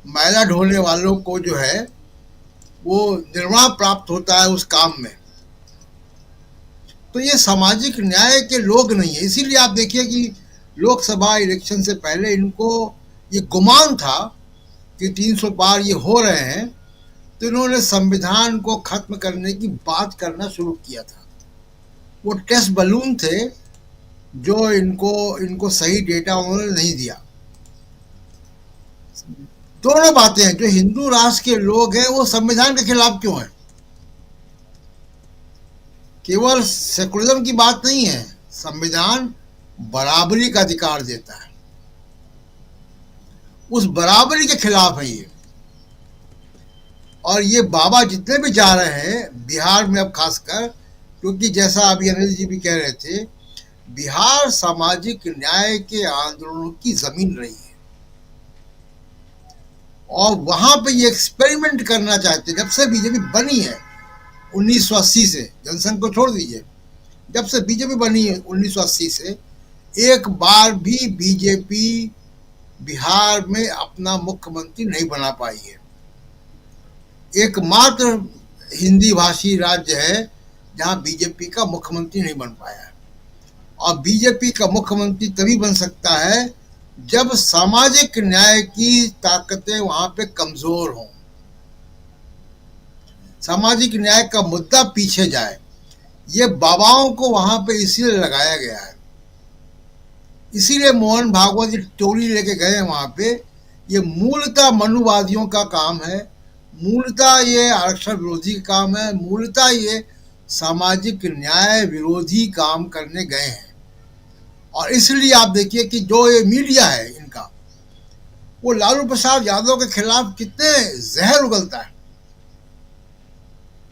मैला ढोने वालों को जो है वो निर्वाह प्राप्त होता है उस काम में। तो ये सामाजिक न्याय के लोग नहीं है। इसीलिए आप देखिए कि लोकसभा इलेक्शन से पहले इनको ये गुमान था कि 300 पार ये हो रहे हैं, तो इन्होंने संविधान को खत्म करने की बात करना शुरू किया था। वो टेस्ट बलून थे जो इनको सही डेटा उन्होंने नहीं दिया। दोनों बातें हैं। जो हिंदू राष्ट्र के लोग हैं वो संविधान के खिलाफ क्यों हैं? केवल सेकुलरिज्म की बात नहीं है, संविधान बराबरी का अधिकार देता है, उस बराबरी के खिलाफ है ये। और ये बाबा जितने भी जा रहे हैं बिहार में, अब खासकर, क्योंकि जैसा अभी अनिल जी भी कह रहे थे, बिहार सामाजिक न्याय के आंदोलनों की जमीन रही है और वहां पे ये एक्सपेरिमेंट करना चाहते हैं। जब से बीजेपी बनी है 1980 से, जनसंघ को छोड़ दीजिए, जब से बीजेपी बनी है 1980 से, एक बार भी बीजेपी बिहार में अपना मुख्यमंत्री नहीं बना पाई है। एकमात्र हिंदी भाषी राज्य है जहां बीजेपी का मुख्यमंत्री नहीं बन पाया है। और बीजेपी का मुख्यमंत्री तभी बन सकता है जब सामाजिक न्याय की ताकतें वहां पे कमजोर हों, सामाजिक न्याय का मुद्दा पीछे जाए। ये बाबाओं को वहां पे इसीलिए लगाया गया है, इसीलिए मोहन भागवत जी टोली लेके गए वहां पे। ये मूलतः मनुवादियों का काम है, मूलतः ये आरक्षण विरोधी काम है, मूलतः ये सामाजिक न्याय विरोधी काम करने गए हैं। और इसलिए आप देखिए कि जो ये मीडिया है इनका, वो लालू प्रसाद यादव के खिलाफ कितने जहर उगलता है,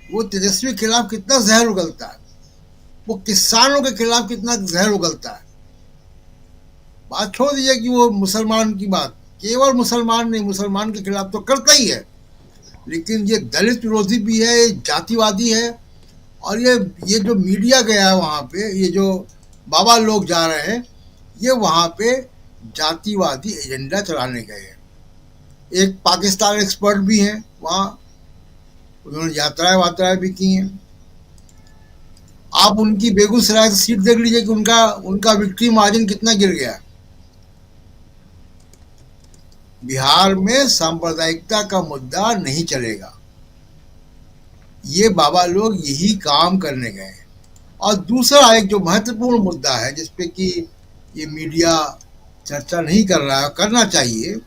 वो तेजस्वी के खिलाफ कितना जहर उगलता है, वो किसानों के खिलाफ कितना जहर उगलता है। बात छोड़ दीजिए कि वो मुसलमान की बात, केवल मुसलमान नहीं, मुसलमान के खिलाफ तो करता ही है, लेकिन ये दलित विरोधी भी है, ये जातिवादी है। और ये जो मीडिया गया है वहाँ पे, ये जो बाबा लोग जा रहे हैं, ये वहाँ पे जातिवादी एजेंडा चलाने गए हैं। एक पाकिस्तान एक्सपर्ट भी हैं वहाँ, उन्होंने यात्राएं वात्राएं भी की हैं। आप उनकी बेगूसराय से सीट देख लीजिए कि उनका विक्ट्री मार्जिन कितना गिर गया। बिहार में सांप्रदायिकता का मुद्दा नहीं चलेगा। ये बाबा लोग यही काम करने गए हैं। और दूसरा एक जो महत्वपूर्ण मुद्दा है जिसपे कि ये मीडिया चर्चा नहीं कर रहा है, करना चाहिए,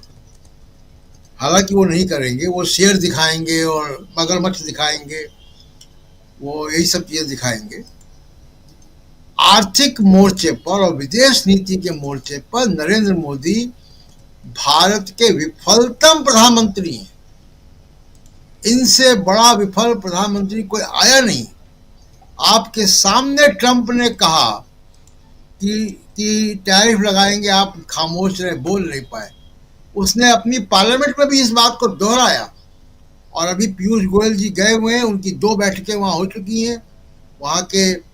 हालांकि वो नहीं करेंगे, वो शेर दिखाएंगे और मगरमच्छ दिखाएंगे, वो यही सब चीजें दिखाएंगे। आर्थिक मोर्चे पर और विदेश नीति के मोर्चे पर नरेंद्र मोदी भारत के विफलतम प्रधानमंत्री हैं। इनसे बड़ा विफल प्रधानमंत्री कोई आया नहीं। आपके सामने ट्रंप ने कहा कि टैरिफ लगाएंगे, आप खामोश रहे, बोल नहीं पाए। उसने अपनी पार्लियामेंट में भी इस बात को दोहराया। और अभी पीयूष गोयल जी गए हुए हैं, उनकी 2 बैठकें वहां हो चुकी हैं, वहां के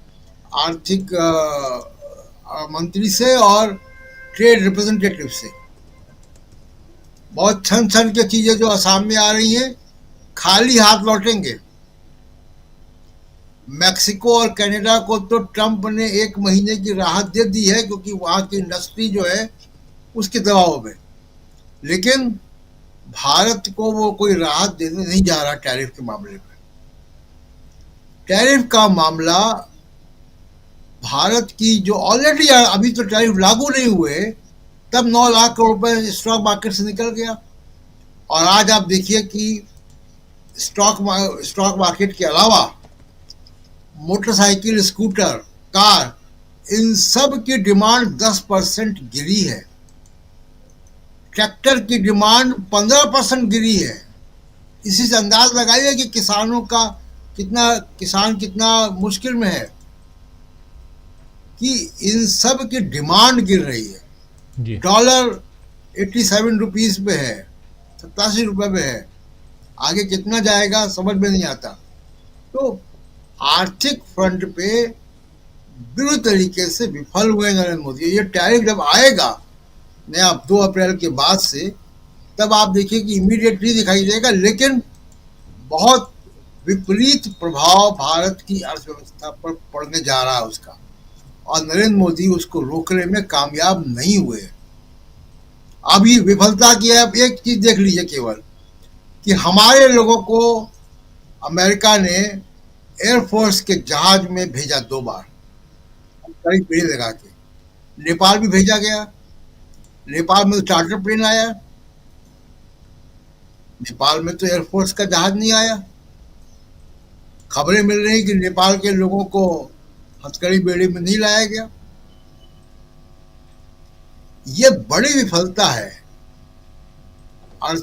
आर्थिक मंत्री से और ट्रेड रिप्रेजेंटेटिव से। बहुत छन छन की चीजें जो सामने आ रही हैं, खाली हाथ लौटेंगे। मैक्सिको और कनाडा को तो ट्रंप ने 1 महीने की राहत दे दी है क्योंकि वहां की इंडस्ट्री जो है उसके दबाव में, लेकिन भारत को वो कोई राहत देने नहीं जा रहा टैरिफ के मामले में। टैरिफ का मामला भारत की जो ऑलरेडी, अभी तो टैरिफ लागू नहीं हुए तब 9 लाख करोड़ रुपए स्टॉक मार्केट से निकल गया। और आज आप देखिए कि स्टॉक मार्केट के अलावा मोटरसाइकिल, स्कूटर, कार, इन सब की डिमांड 10% गिरी है। ट्रैक्टर की डिमांड 15% गिरी है। इसी से अंदाज लगाइए कि किसान कितना मुश्किल में है कि इन सब की डिमांड गिर रही है। डॉलर 87 रुपीस पे है, 87 रुपए पे है। आगे कितना जाएगा समझ में नहीं आता। तो आर्थिक फ्रंट पे बुरी तरीके से विफल हुए नरेंद्र मोदी। ये टैरिफ जब आएगा नया 2 अप्रैल के बाद से, तब आप देखिए कि इमीडिएटली दिखाई देगा, लेकिन बहुत विपरीत प्रभाव भारत की अर्थव्यवस्था पर पड़ने जा रहा है उसका। और नरेंद्र मोदी उसको रोकने में कामयाब नहीं हुए। अभी विफलता की है। एक चीज देख लीजिए केवल कि हमारे लोगों को अमेरिका ने एयरफोर्स के जहाज में भेजा 2 बार, कड़ी पेड़ लगा के। नेपाल भी भेजा गया। नेपाल में तो चार्टर प्लेन आया, नेपाल में तो एयरफोर्स का जहाज नहीं आया। खबरें मिल रही कि नेपाल के लोगों को हथकड़ी बेड़ी में नहीं लाया गया। ये बड़ी विफलता है और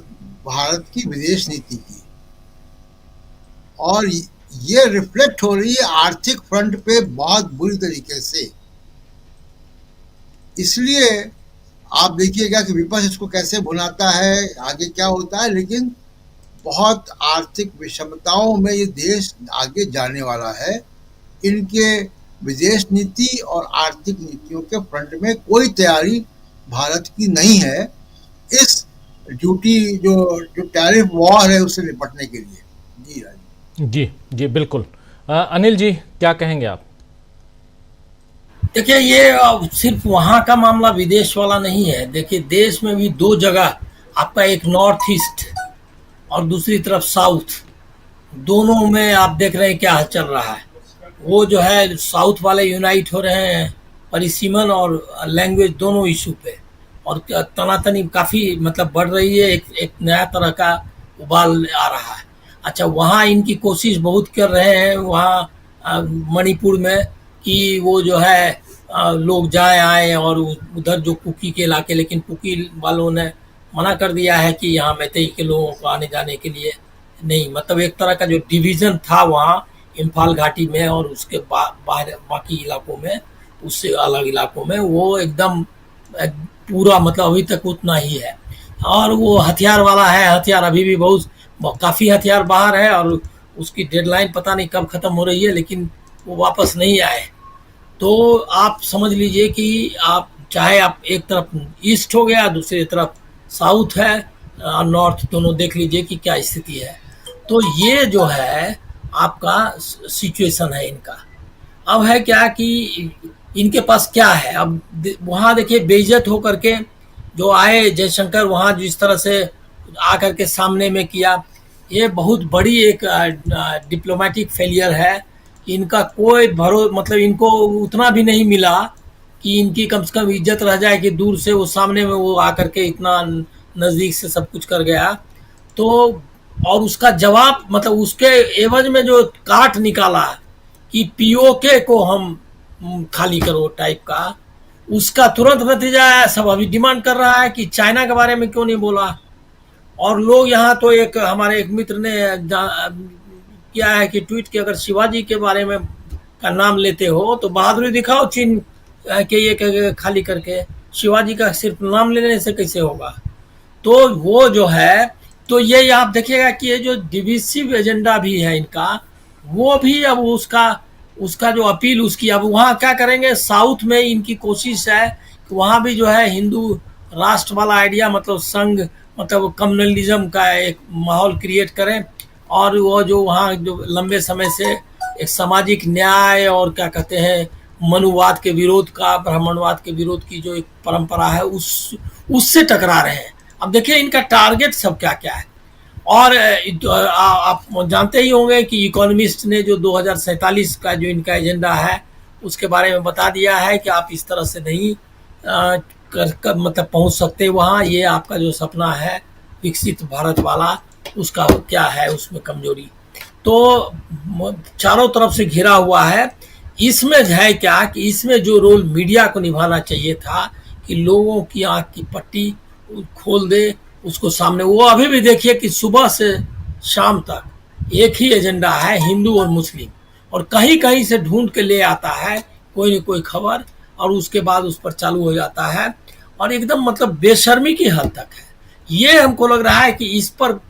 भारत की विदेश नीति की, और ये रिफ्लेक्ट हो रही है आर्थिक फ्रंट पे बहुत बुरी तरीके से। इसलिए आप देखिएगा कि विपक्ष इसको कैसे भुनाता है, आगे क्या होता है, लेकिन बहुत आर्थिक विषमताओं में ये देश आगे जाने वाला है। इनके विदेश नीति और आर्थिक नीतियों के फ्रंट में कोई तैयारी भारत की नहीं है इस ड्यूटी जो टैरिफ वॉर है उससे निपटने के लिए। जी राजीव जी बिल्कुल। अनिल जी क्या कहेंगे आप? देखिए, ये सिर्फ वहां का मामला विदेश वाला नहीं है। देखिए, देश में भी 2 जगह आपका, एक नॉर्थ ईस्ट और दूसरी तरफ साउथ, दोनों में आप देख रहे हैं क्या चल रहा है। वो जो है साउथ वाले यूनाइट हो रहे हैं परिसीमन और लैंग्वेज दोनों इशू पे, और तनातनी काफ़ी मतलब बढ़ रही है। एक नया तरह का उबाल आ रहा है। अच्छा, वहाँ इनकी कोशिश बहुत कर रहे हैं वहाँ मणिपुर में कि वो जो है लोग जाए आए, और उधर जो कुकी के इलाके, लेकिन कुकी वालों ने मना कर दिया है कि यहाँ मैतेई के लोगों को आने जाने के लिए नहीं। मतलब एक तरह का जो डिवीज़न था वहाँ इम्फाल घाटी में और उसके बाहर बाकी इलाकों में, उससे अलग इलाकों में, वो एकदम पूरा मतलब अभी तक उतना ही है। और वो हथियार वाला है, हथियार अभी भी काफ़ी हथियार बाहर है, और उसकी डेडलाइन पता नहीं कब ख़त्म हो रही है, लेकिन वो वापस नहीं आए। तो आप समझ लीजिए कि आप चाहे आप एक तरफ ईस्ट हो गया, दूसरी तरफ साउथ है, नॉर्थ, दोनों देख लीजिए कि क्या स्थिति है। तो ये जो है आपका सिचुएशन है इनका। अब है क्या कि इनके पास क्या है, अब वहाँ देखिए बेइज्जत होकर के जो आए जयशंकर, वहाँ जिस तरह से आकर के सामने में किया, ये बहुत बड़ी एक डिप्लोमेटिक फेलियर है। इनका कोई मतलब इनको उतना भी नहीं मिला कि इनकी कम से कम इज्जत रह जाए कि दूर से वो सामने में वो आकर के इतना नज़दीक से सब कुछ कर गया। तो और उसका जवाब मतलब उसके एवज में जो काट निकाला कि पीओके को हम खाली करो टाइप का, उसका तुरंत नतीजा है सब अभी डिमांड कर रहा है कि चाइना के बारे में क्यों नहीं बोला। और लोग यहाँ तो एक हमारे एक मित्र ने किया है कि ट्वीट कि अगर शिवाजी के बारे में का नाम लेते हो तो बहादुरी दिखाओ चीन के ये खाली करके, शिवाजी का सिर्फ नाम लेने से कैसे होगा। तो वो जो है, तो ये आप देखिएगा कि ये जो डिविसिव एजेंडा भी है इनका, वो भी अब उसका जो अपील उसकी, अब वहाँ क्या करेंगे, साउथ में इनकी कोशिश है कि वहाँ भी जो है हिंदू राष्ट्र वाला आइडिया, मतलब संघ, मतलब कम्युनलिज्म का एक माहौल क्रिएट करें। और वो जो वहाँ जो लंबे समय से एक सामाजिक न्याय और क्या कहते हैं मनुवाद के विरोध का, ब्राह्मणवाद के विरोध की जो एक परंपरा है उससे टकरा रहे हैं। अब देखिए इनका टारगेट सब क्या क्या है। और आप जानते ही होंगे कि इकोनॉमिस्ट ने जो 2047 का जो इनका एजेंडा है उसके बारे में बता दिया है कि आप इस तरह से नहीं मतलब पहुंच सकते वहाँ। ये आपका जो सपना है विकसित भारत वाला, उसका क्या है, उसमें कमजोरी तो चारों तरफ से घिरा हुआ है। इसमें है क्या कि इसमें जो रोल मीडिया को निभाना चाहिए था कि लोगों की आंख की पट्टी खोल दे उसको सामने। वो अभी भी देखिए कि सुबह से शाम तक एक ही एजेंडा है, हिंदू और मुस्लिम, और कहीं कहीं से ढूंढ के ले आता है कोई न कोई खबर और उसके बाद उस पर चालू हो जाता है, और एकदम मतलब बेशर्मी की हद तक है। ये हमको लग रहा है कि इस पर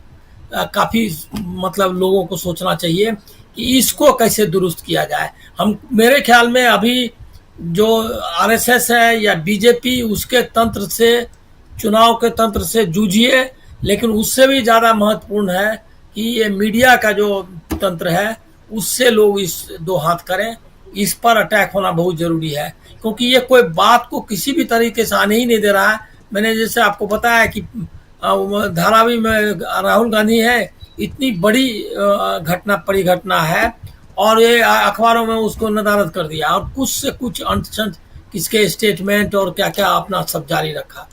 काफ़ी मतलब लोगों को सोचना चाहिए कि इसको कैसे दुरुस्त किया जाए। हम मेरे ख्याल में अभी जो आरएसएस है या बीजेपी, उसके तंत्र से, चुनाव के तंत्र से जूझिए, लेकिन उससे भी ज़्यादा महत्वपूर्ण है कि ये मीडिया का जो तंत्र है उससे लोग इस दो हाथ करें। इस पर अटैक होना बहुत ज़रूरी है, क्योंकि ये कोई बात को किसी भी तरीके से आने ही नहीं दे रहा है। मैंने जैसे आपको बताया कि धारावी में राहुल गांधी है, इतनी बड़ी परिघटना है और ये अखबारों में उसको नदारद कर दिया और कुछ से कुछ अंत किसके स्टेटमेंट और क्या क्या अपना सब जारी रखा।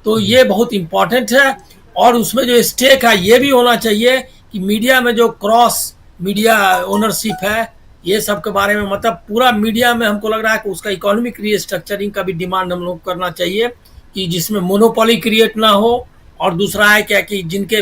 तो ये बहुत इम्पोर्टेंट है। और उसमें जो स्टेक है ये भी होना चाहिए कि मीडिया में जो क्रॉस मीडिया ओनरशिप है ये सब के बारे में, मतलब पूरा मीडिया में हमको लग रहा है कि उसका इकोनॉमिक रीस्ट्रक्चरिंग का भी डिमांड हम लोग करना चाहिए कि जिसमें मोनोपोली क्रिएट ना हो। और दूसरा है क्या कि जिनके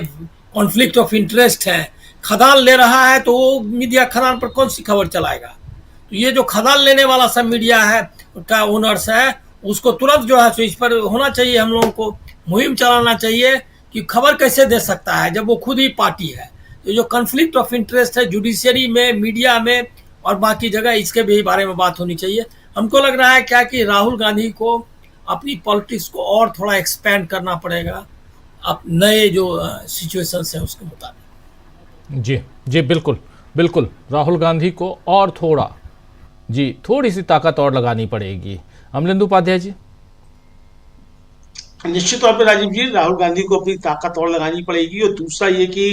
कॉन्फ्लिक्ट ऑफ इंटरेस्ट है, खदान ले रहा है तो वो मीडिया खदान पर कौन सी खबर चलाएगा। तो ये जो खदान लेने वाला सब मीडिया है का ओनर्स है, उसको तुरंत जो है तो इस पर होना चाहिए, हम लोगों को मुहिम चलाना चाहिए कि खबर कैसे दे सकता है जब वो खुद ही पार्टी है। तो जो कॉन्फ्लिक्ट ऑफ इंटरेस्ट है जुडिशरी में, मीडिया में और बाकी जगह, इसके भी बारे में बात होनी चाहिए। हमको लग रहा है क्या कि राहुल गांधी को अपनी पॉलिटिक्स को और थोड़ा एक्सपेंड करना पड़ेगा अब नए जो सिचुएशंस हैं उसके मुताबिक। जी बिल्कुल बिल्कुल, राहुल गांधी को और थोड़ी सी ताकत और लगानी पड़ेगी। अमलेंदु उपाध्याय जी। निश्चित तौर पर राजीव जी, राहुल गांधी को अपनी ताकत और लगानी पड़ेगी। और दूसरा ये कि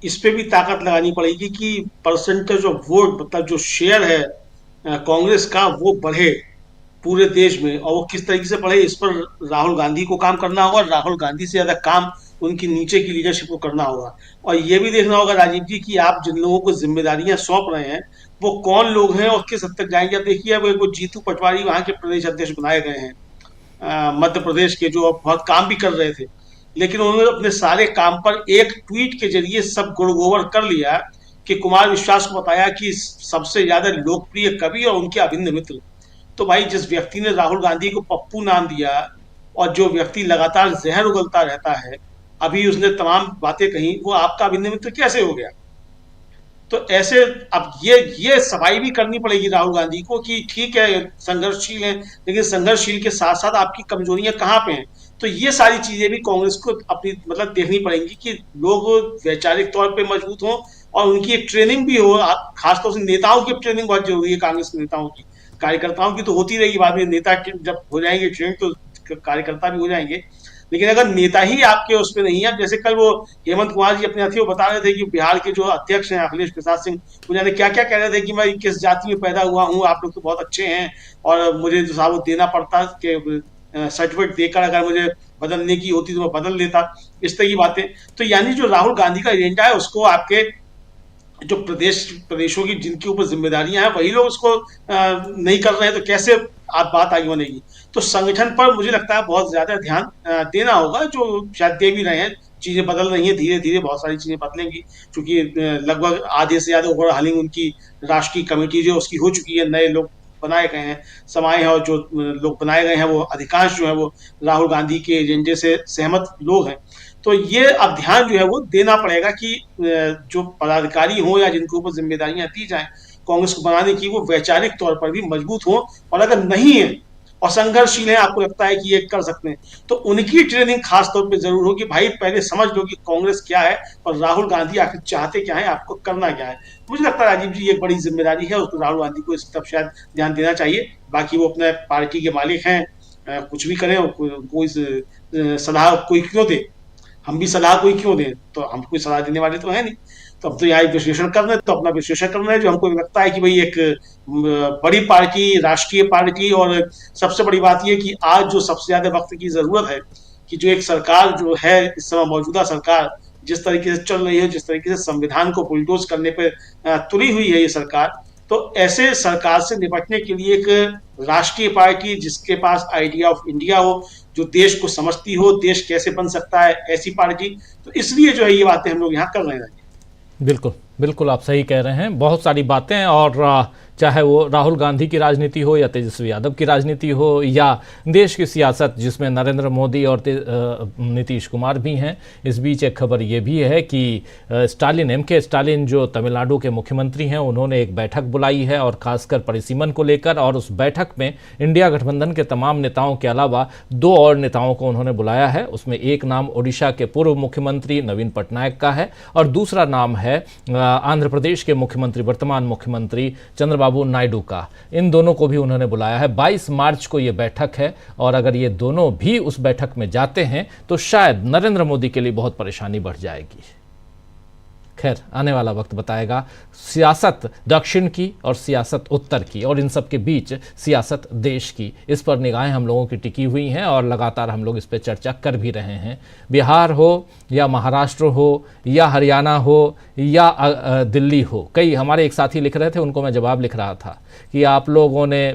इस पे भी ताकत लगानी पड़ेगी कि परसेंटेज ऑफ वोट, मतलब जो शेयर है कांग्रेस का, वो बढ़े पूरे देश में। और वो किस तरीके से बढ़े, इस पर राहुल गांधी को काम करना होगा। राहुल गांधी से ज्यादा काम उनकी नीचे की लीडरशिप को करना होगा। और ये भी देखना होगा राजीव जी कि आप जिन लोगों को जिम्मेदारियां सौंप रहे हैं वो कौन लोग हैं और किस हद तक जाएंगे। अब देखिए, अब वो जीतू पटवारी वहां के प्रदेश अध्यक्ष बनाए गए हैं मध्य प्रदेश के, जो बहुत काम भी कर रहे थे, लेकिन उन्होंने अपने सारे काम पर एक ट्वीट के जरिए सब गुड़ गोबर कर लिया कि कुमार विश्वास को बताया कि सबसे ज्यादा लोकप्रिय कवि और उनके अभिन्न मित्र। तो भाई, जिस व्यक्ति ने राहुल गांधी को पप्पू नाम दिया और जो व्यक्ति लगातार जहर उगलता रहता है, अभी उसने तमाम बातें कही, वो आपका अभिन्न मित्र कैसे हो गया। तो ऐसे अब ये सफाई भी करनी पड़ेगी राहुल गांधी को कि ठीक है संघर्षशील है, लेकिन संघर्षशील के साथ साथ आपकी कमजोरियां कहाँ पे हैं। तो ये सारी चीजें भी कांग्रेस को अपनी मतलब देखनी पड़ेंगी कि लोग वैचारिक तौर पे मजबूत हों और उनकी एक ट्रेनिंग भी हो। खासतौर से नेताओं की ट्रेनिंग बहुत जरूरी है, कांग्रेस के नेताओं की। कार्यकर्ताओं की तो होती रहेगी, बाद में नेता जब हो जाएंगे ट्रेनिंग तो कार्यकर्ता भी हो जाएंगे। लेकिन अगर नेता ही आपके उस पर नहीं है, जैसे कल वो हेमंत कुमार जी अपने अथियों बता रहे थे कि बिहार के जो अध्यक्ष हैं अखिलेश प्रसाद सिंह, वो जाने क्या क्या कह रहे थे कि मैं किस जाति में पैदा हुआ हूँ, आप लोग तो बहुत अच्छे हैं और मुझे जो साहब देना पड़ता कि सर्टिफिकेट देकर अगर मुझे बदलने की होती तो मैं बदल लेता, इस तरह की बातें। तो यानी जो राहुल गांधी का एजेंडा है उसको आपके जो प्रदेशों की जिनके ऊपर जिम्मेदारियां हैं वही लोग उसको नहीं कर रहे हैं, तो कैसे आप बात आगे बनेगी। तो संगठन पर मुझे लगता है बहुत ज्यादा ध्यान देना होगा, जो शायद दे भी रहे हैं। चीजें बदल रही हैं धीरे धीरे, बहुत सारी चीजें बदलेंगी क्योंकि लगभग आधे से ज्यादा ओवरहालिंग उनकी राष्ट्रीय कमेटी जो उसकी हो चुकी है, नए लोग बनाए गए हैं, समाये हैं, और जो लोग बनाए गए हैं वो अधिकांश जो है वो राहुल गांधी के एजेंडे से सहमत लोग हैं। तो ये अब ध्यान जो है वो देना पड़ेगा कि जो पदाधिकारी हो या जिनके ऊपर जिम्मेदारियां दी जाएं कांग्रेस को बनाने की, वो वैचारिक तौर पर भी मजबूत हो, और अगर नहीं है और संघर्षशील है, आपको लगता है कि ये कर सकते हैं, तो उनकी ट्रेनिंग खास तौर पे जरूर होगी। भाई पहले समझ लो कि कांग्रेस क्या है और राहुल गांधी आखिर चाहते क्या है, आपको करना क्या है। मुझे लगता है राजीव जी एक बड़ी जिम्मेदारी है, उसको राहुल गांधी को इस तरफ शायद ध्यान देना चाहिए। बाकी वो अपने पार्टी के मालिक हैं, कुछ भी करें, कोई सलाह कोई क्यों दे, हम भी सलाह कोई क्यों दें, तो हम कोई सलाह देने वाले तो है नहीं। तो अब तो यहाँ विश्लेषण करना है, तो अपना विश्लेषण करना है जो हमको लगता है कि भाई एक बड़ी पार्टी, राष्ट्रीय पार्टी, और सबसे बड़ी बात यह कि आज जो सबसे ज्यादा वक्त की जरूरत है कि जो एक सरकार जो है इस समय मौजूदा सरकार जिस तरीके से चल रही है, जिस तरीके से संविधान को बुलडोज करने पर तुली हुई है ये सरकार, तो ऐसे सरकार से निपटने के लिए एक राष्ट्रीय पार्टी जिसके पास आइडिया ऑफ इंडिया हो, जो देश को समझती हो, देश कैसे बन सकता है, ऐसी पार्टी। तो इसलिए जो है ये बातें हम लोग यहाँ कर रहे हैं। बिल्कुल बिल्कुल आप सही कह रहे हैं, बहुत सारी बातें, और चाहे वो राहुल गांधी की राजनीति हो या तेजस्वी यादव की राजनीति हो या देश की सियासत जिसमें नरेंद्र मोदी और नीतीश कुमार भी हैं। इस बीच एक खबर ये भी है कि एमके स्टालिन जो तमिलनाडु के मुख्यमंत्री हैं, उन्होंने एक बैठक बुलाई है और खासकर परिसीमन को लेकर, और उस बैठक में इंडिया गठबंधन के तमाम नेताओं के अलावा 2 और नेताओं को उन्होंने बुलाया है। उसमें एक नाम ओडिशा के पूर्व मुख्यमंत्री नवीन पटनायक का है और दूसरा नाम है आंध्र प्रदेश के मुख्यमंत्री, वर्तमान मुख्यमंत्री चंद्रबाबू नायडू का। इन दोनों को भी उन्होंने बुलाया है। 22 मार्च को ये बैठक है, और अगर ये दोनों भी उस बैठक में जाते हैं तो शायद नरेंद्र मोदी के लिए बहुत परेशानी बढ़ जाएगी। खैर, आने वाला वक्त बताएगा। सियासत दक्षिण की और सियासत उत्तर की, और इन सब के बीच सियासत देश की, इस पर निगाहें हम लोगों की टिकी हुई हैं और लगातार हम लोग इस पर चर्चा कर भी रहे हैं। बिहार हो या महाराष्ट्र हो या हरियाणा हो या दिल्ली हो, कई हमारे एक साथी लिख रहे थे, उनको मैं जवाब लिख रहा था कि आप लोगों ने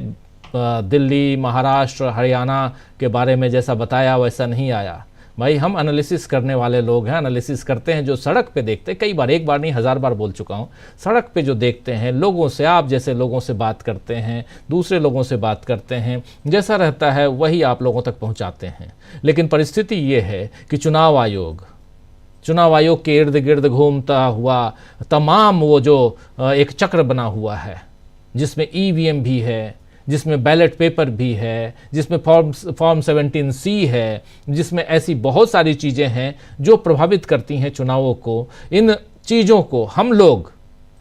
दिल्ली, महाराष्ट्र, हरियाणा के बारे में जैसा बताया वैसा नहीं आया। भाई हम एनालिसिस करने वाले लोग हैं, एनालिसिस करते हैं, जो सड़क पे देखते हैं, कई बार, एक बार नहीं 1000 बार बोल चुका हूँ, सड़क पे जो देखते हैं लोगों से, आप जैसे लोगों से बात करते हैं, दूसरे लोगों से बात करते हैं, जैसा रहता है वही आप लोगों तक पहुँचाते हैं। लेकिन परिस्थिति ये है कि चुनाव आयोग के इर्द गिर्द घूमता हुआ तमाम वो जो एक चक्र बना हुआ है, जिसमें EVM भी है, जिसमें बैलेट पेपर भी है, जिसमें फॉर्म 17C है, जिसमें ऐसी बहुत सारी चीज़ें हैं जो प्रभावित करती हैं चुनावों को। इन चीज़ों को हम लोग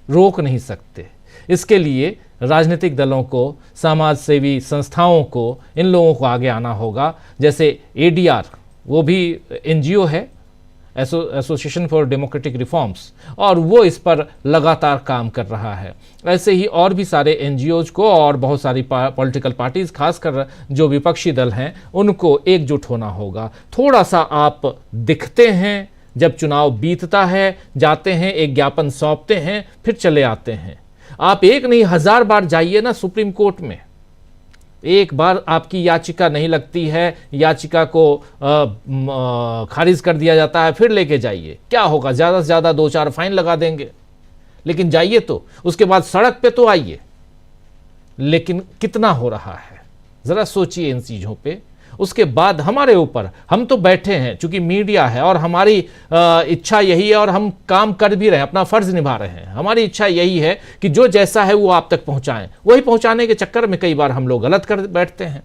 रोक नहीं सकते। इसके लिए राजनीतिक दलों को, समाज सेवी संस्थाओं को, इन लोगों को आगे आना होगा। जैसे ADR, वो भी NGO है, एसोसिएशन फॉर डेमोक्रेटिक रिफॉर्म्स, और वो इस पर लगातार काम कर रहा है। ऐसे ही और भी सारे NGOs को और बहुत सारी पॉलिटिकल पार्टीज, खासकर जो विपक्षी दल हैं, उनको एकजुट होना होगा। थोड़ा सा आप दिखते हैं जब चुनाव बीतता है, जाते हैं, एक ज्ञापन सौंपते हैं, फिर चले आते हैं। आप एक नहीं 1000 बार जाइए ना सुप्रीम कोर्ट में, एक बार आपकी याचिका नहीं लगती है, याचिका को खारिज कर दिया जाता है, फिर लेके जाइए, क्या होगा, ज़्यादा से ज़्यादा 2-4 फाइन लगा देंगे। लेकिन जाइए तो, उसके बाद सड़क पे तो आइए। लेकिन कितना हो रहा है, ज़रा सोचिए इन चीज़ों पे, उसके बाद हमारे ऊपर, हम तो बैठे हैं, चूंकि मीडिया है और हमारी इच्छा यही है और हम काम कर भी रहे हैं, अपना फर्ज निभा रहे हैं। हमारी इच्छा यही है कि जो जैसा है वो आप तक पहुंचाएं। वही पहुंचाने के चक्कर में कई बार हम लोग गलत कर बैठते हैं।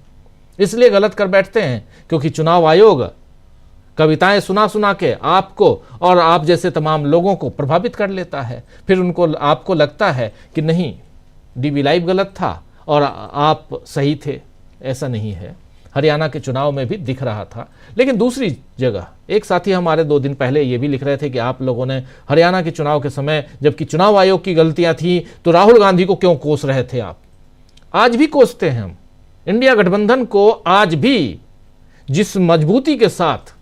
इसलिए गलत कर बैठते हैं क्योंकि चुनाव आयोग कविताएं सुना सुना के आपको और आप जैसे तमाम लोगों को प्रभावित कर लेता है। फिर आपको लगता है कि नहीं, डीबी लाइव गलत था और आप सही थे। ऐसा नहीं है। हरियाणा के चुनाव में भी दिख रहा था। लेकिन दूसरी जगह एक साथी हमारे 2 दिन पहले ये भी लिख रहे थे कि आप लोगों ने हरियाणा के चुनाव के समय, जबकि चुनाव आयोग की गलतियां थी, तो राहुल गांधी को क्यों कोस रहे थे आप? आज भी कोसते हैं हम। इंडिया गठबंधन को आज भी जिस मजबूती के साथ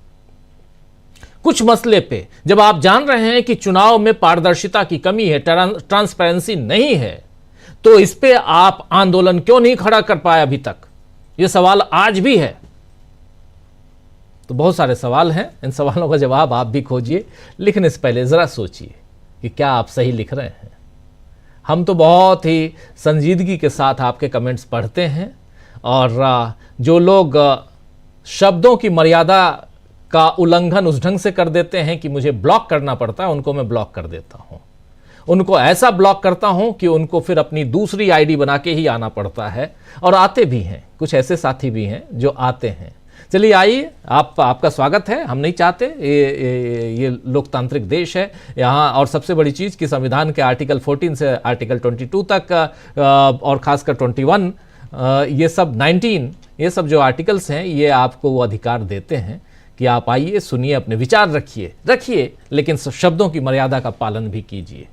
कुछ मसले पे, जब आप जान रहे हैं कि चुनाव में पारदर्शिता की कमी है, ट्रांसपेरेंसी नहीं है, तो इस पे आप आंदोलन क्यों नहीं खड़ा कर पाए अभी तक? यह सवाल आज भी है। तो बहुत सारे सवाल हैं, इन सवालों का जवाब आप भी खोजिए। लिखने से पहले जरा सोचिए कि क्या आप सही लिख रहे हैं। हम तो बहुत ही संजीदगी के साथ आपके कमेंट्स पढ़ते हैं और जो लोग शब्दों की मर्यादा का उल्लंघन उस ढंग से कर देते हैं कि मुझे ब्लॉक करना पड़ता है, उनको मैं ब्लॉक कर देता हूं। उनको ऐसा ब्लॉक करता हूं कि उनको फिर अपनी दूसरी आईडी बना के ही आना पड़ता है, और आते भी हैं। कुछ ऐसे साथी भी हैं जो आते हैं। चलिए आइए, आपका स्वागत है। हम नहीं चाहते, ये लोकतांत्रिक देश है यहाँ, और सबसे बड़ी चीज़ कि संविधान के आर्टिकल 14 से आर्टिकल 22 तक और खासकर 21, ये सब 19, ये सब जो आर्टिकल्स हैं, ये आपको वो अधिकार देते हैं कि आप आइए, सुनिए, अपने विचार रखिए, लेकिन शब्दों की मर्यादा का पालन भी कीजिए।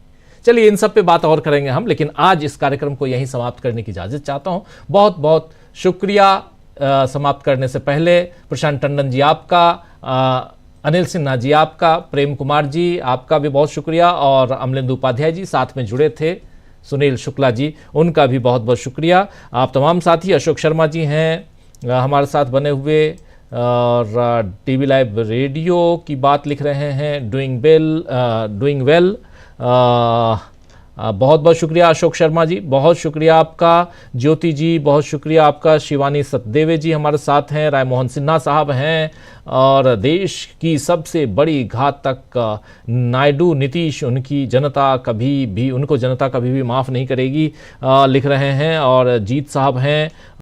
चलिए इन सब पे बात और करेंगे हम, लेकिन आज इस कार्यक्रम को यहीं समाप्त करने की इजाज़त चाहता हूं। बहुत बहुत शुक्रिया। समाप्त करने से पहले प्रशांत टंडन जी आपका, अनिल सिन्हा जी आपका, प्रेम कुमार जी आपका भी बहुत शुक्रिया, और अमलेंदु उपाध्याय जी साथ में जुड़े थे, सुनील शुक्ला जी, उनका भी बहुत बहुत शुक्रिया। आप तमाम साथी, अशोक शर्मा जी हैं हमारे साथ बने हुए, और टीवी लाइव रेडियो की बात लिख रहे हैं, डूइंग वेल। बहुत बहुत शुक्रिया अशोक शर्मा जी, बहुत शुक्रिया आपका। ज्योति जी बहुत शुक्रिया आपका। शिवानी सतदेवे जी हमारे साथ हैं, राय मोहन सिन्हा साहब हैं, और देश की सबसे बड़ी घातक नायडू नीतीश, उनको जनता कभी भी माफ़ नहीं करेगी, लिख रहे हैं। और जीत साहब हैं,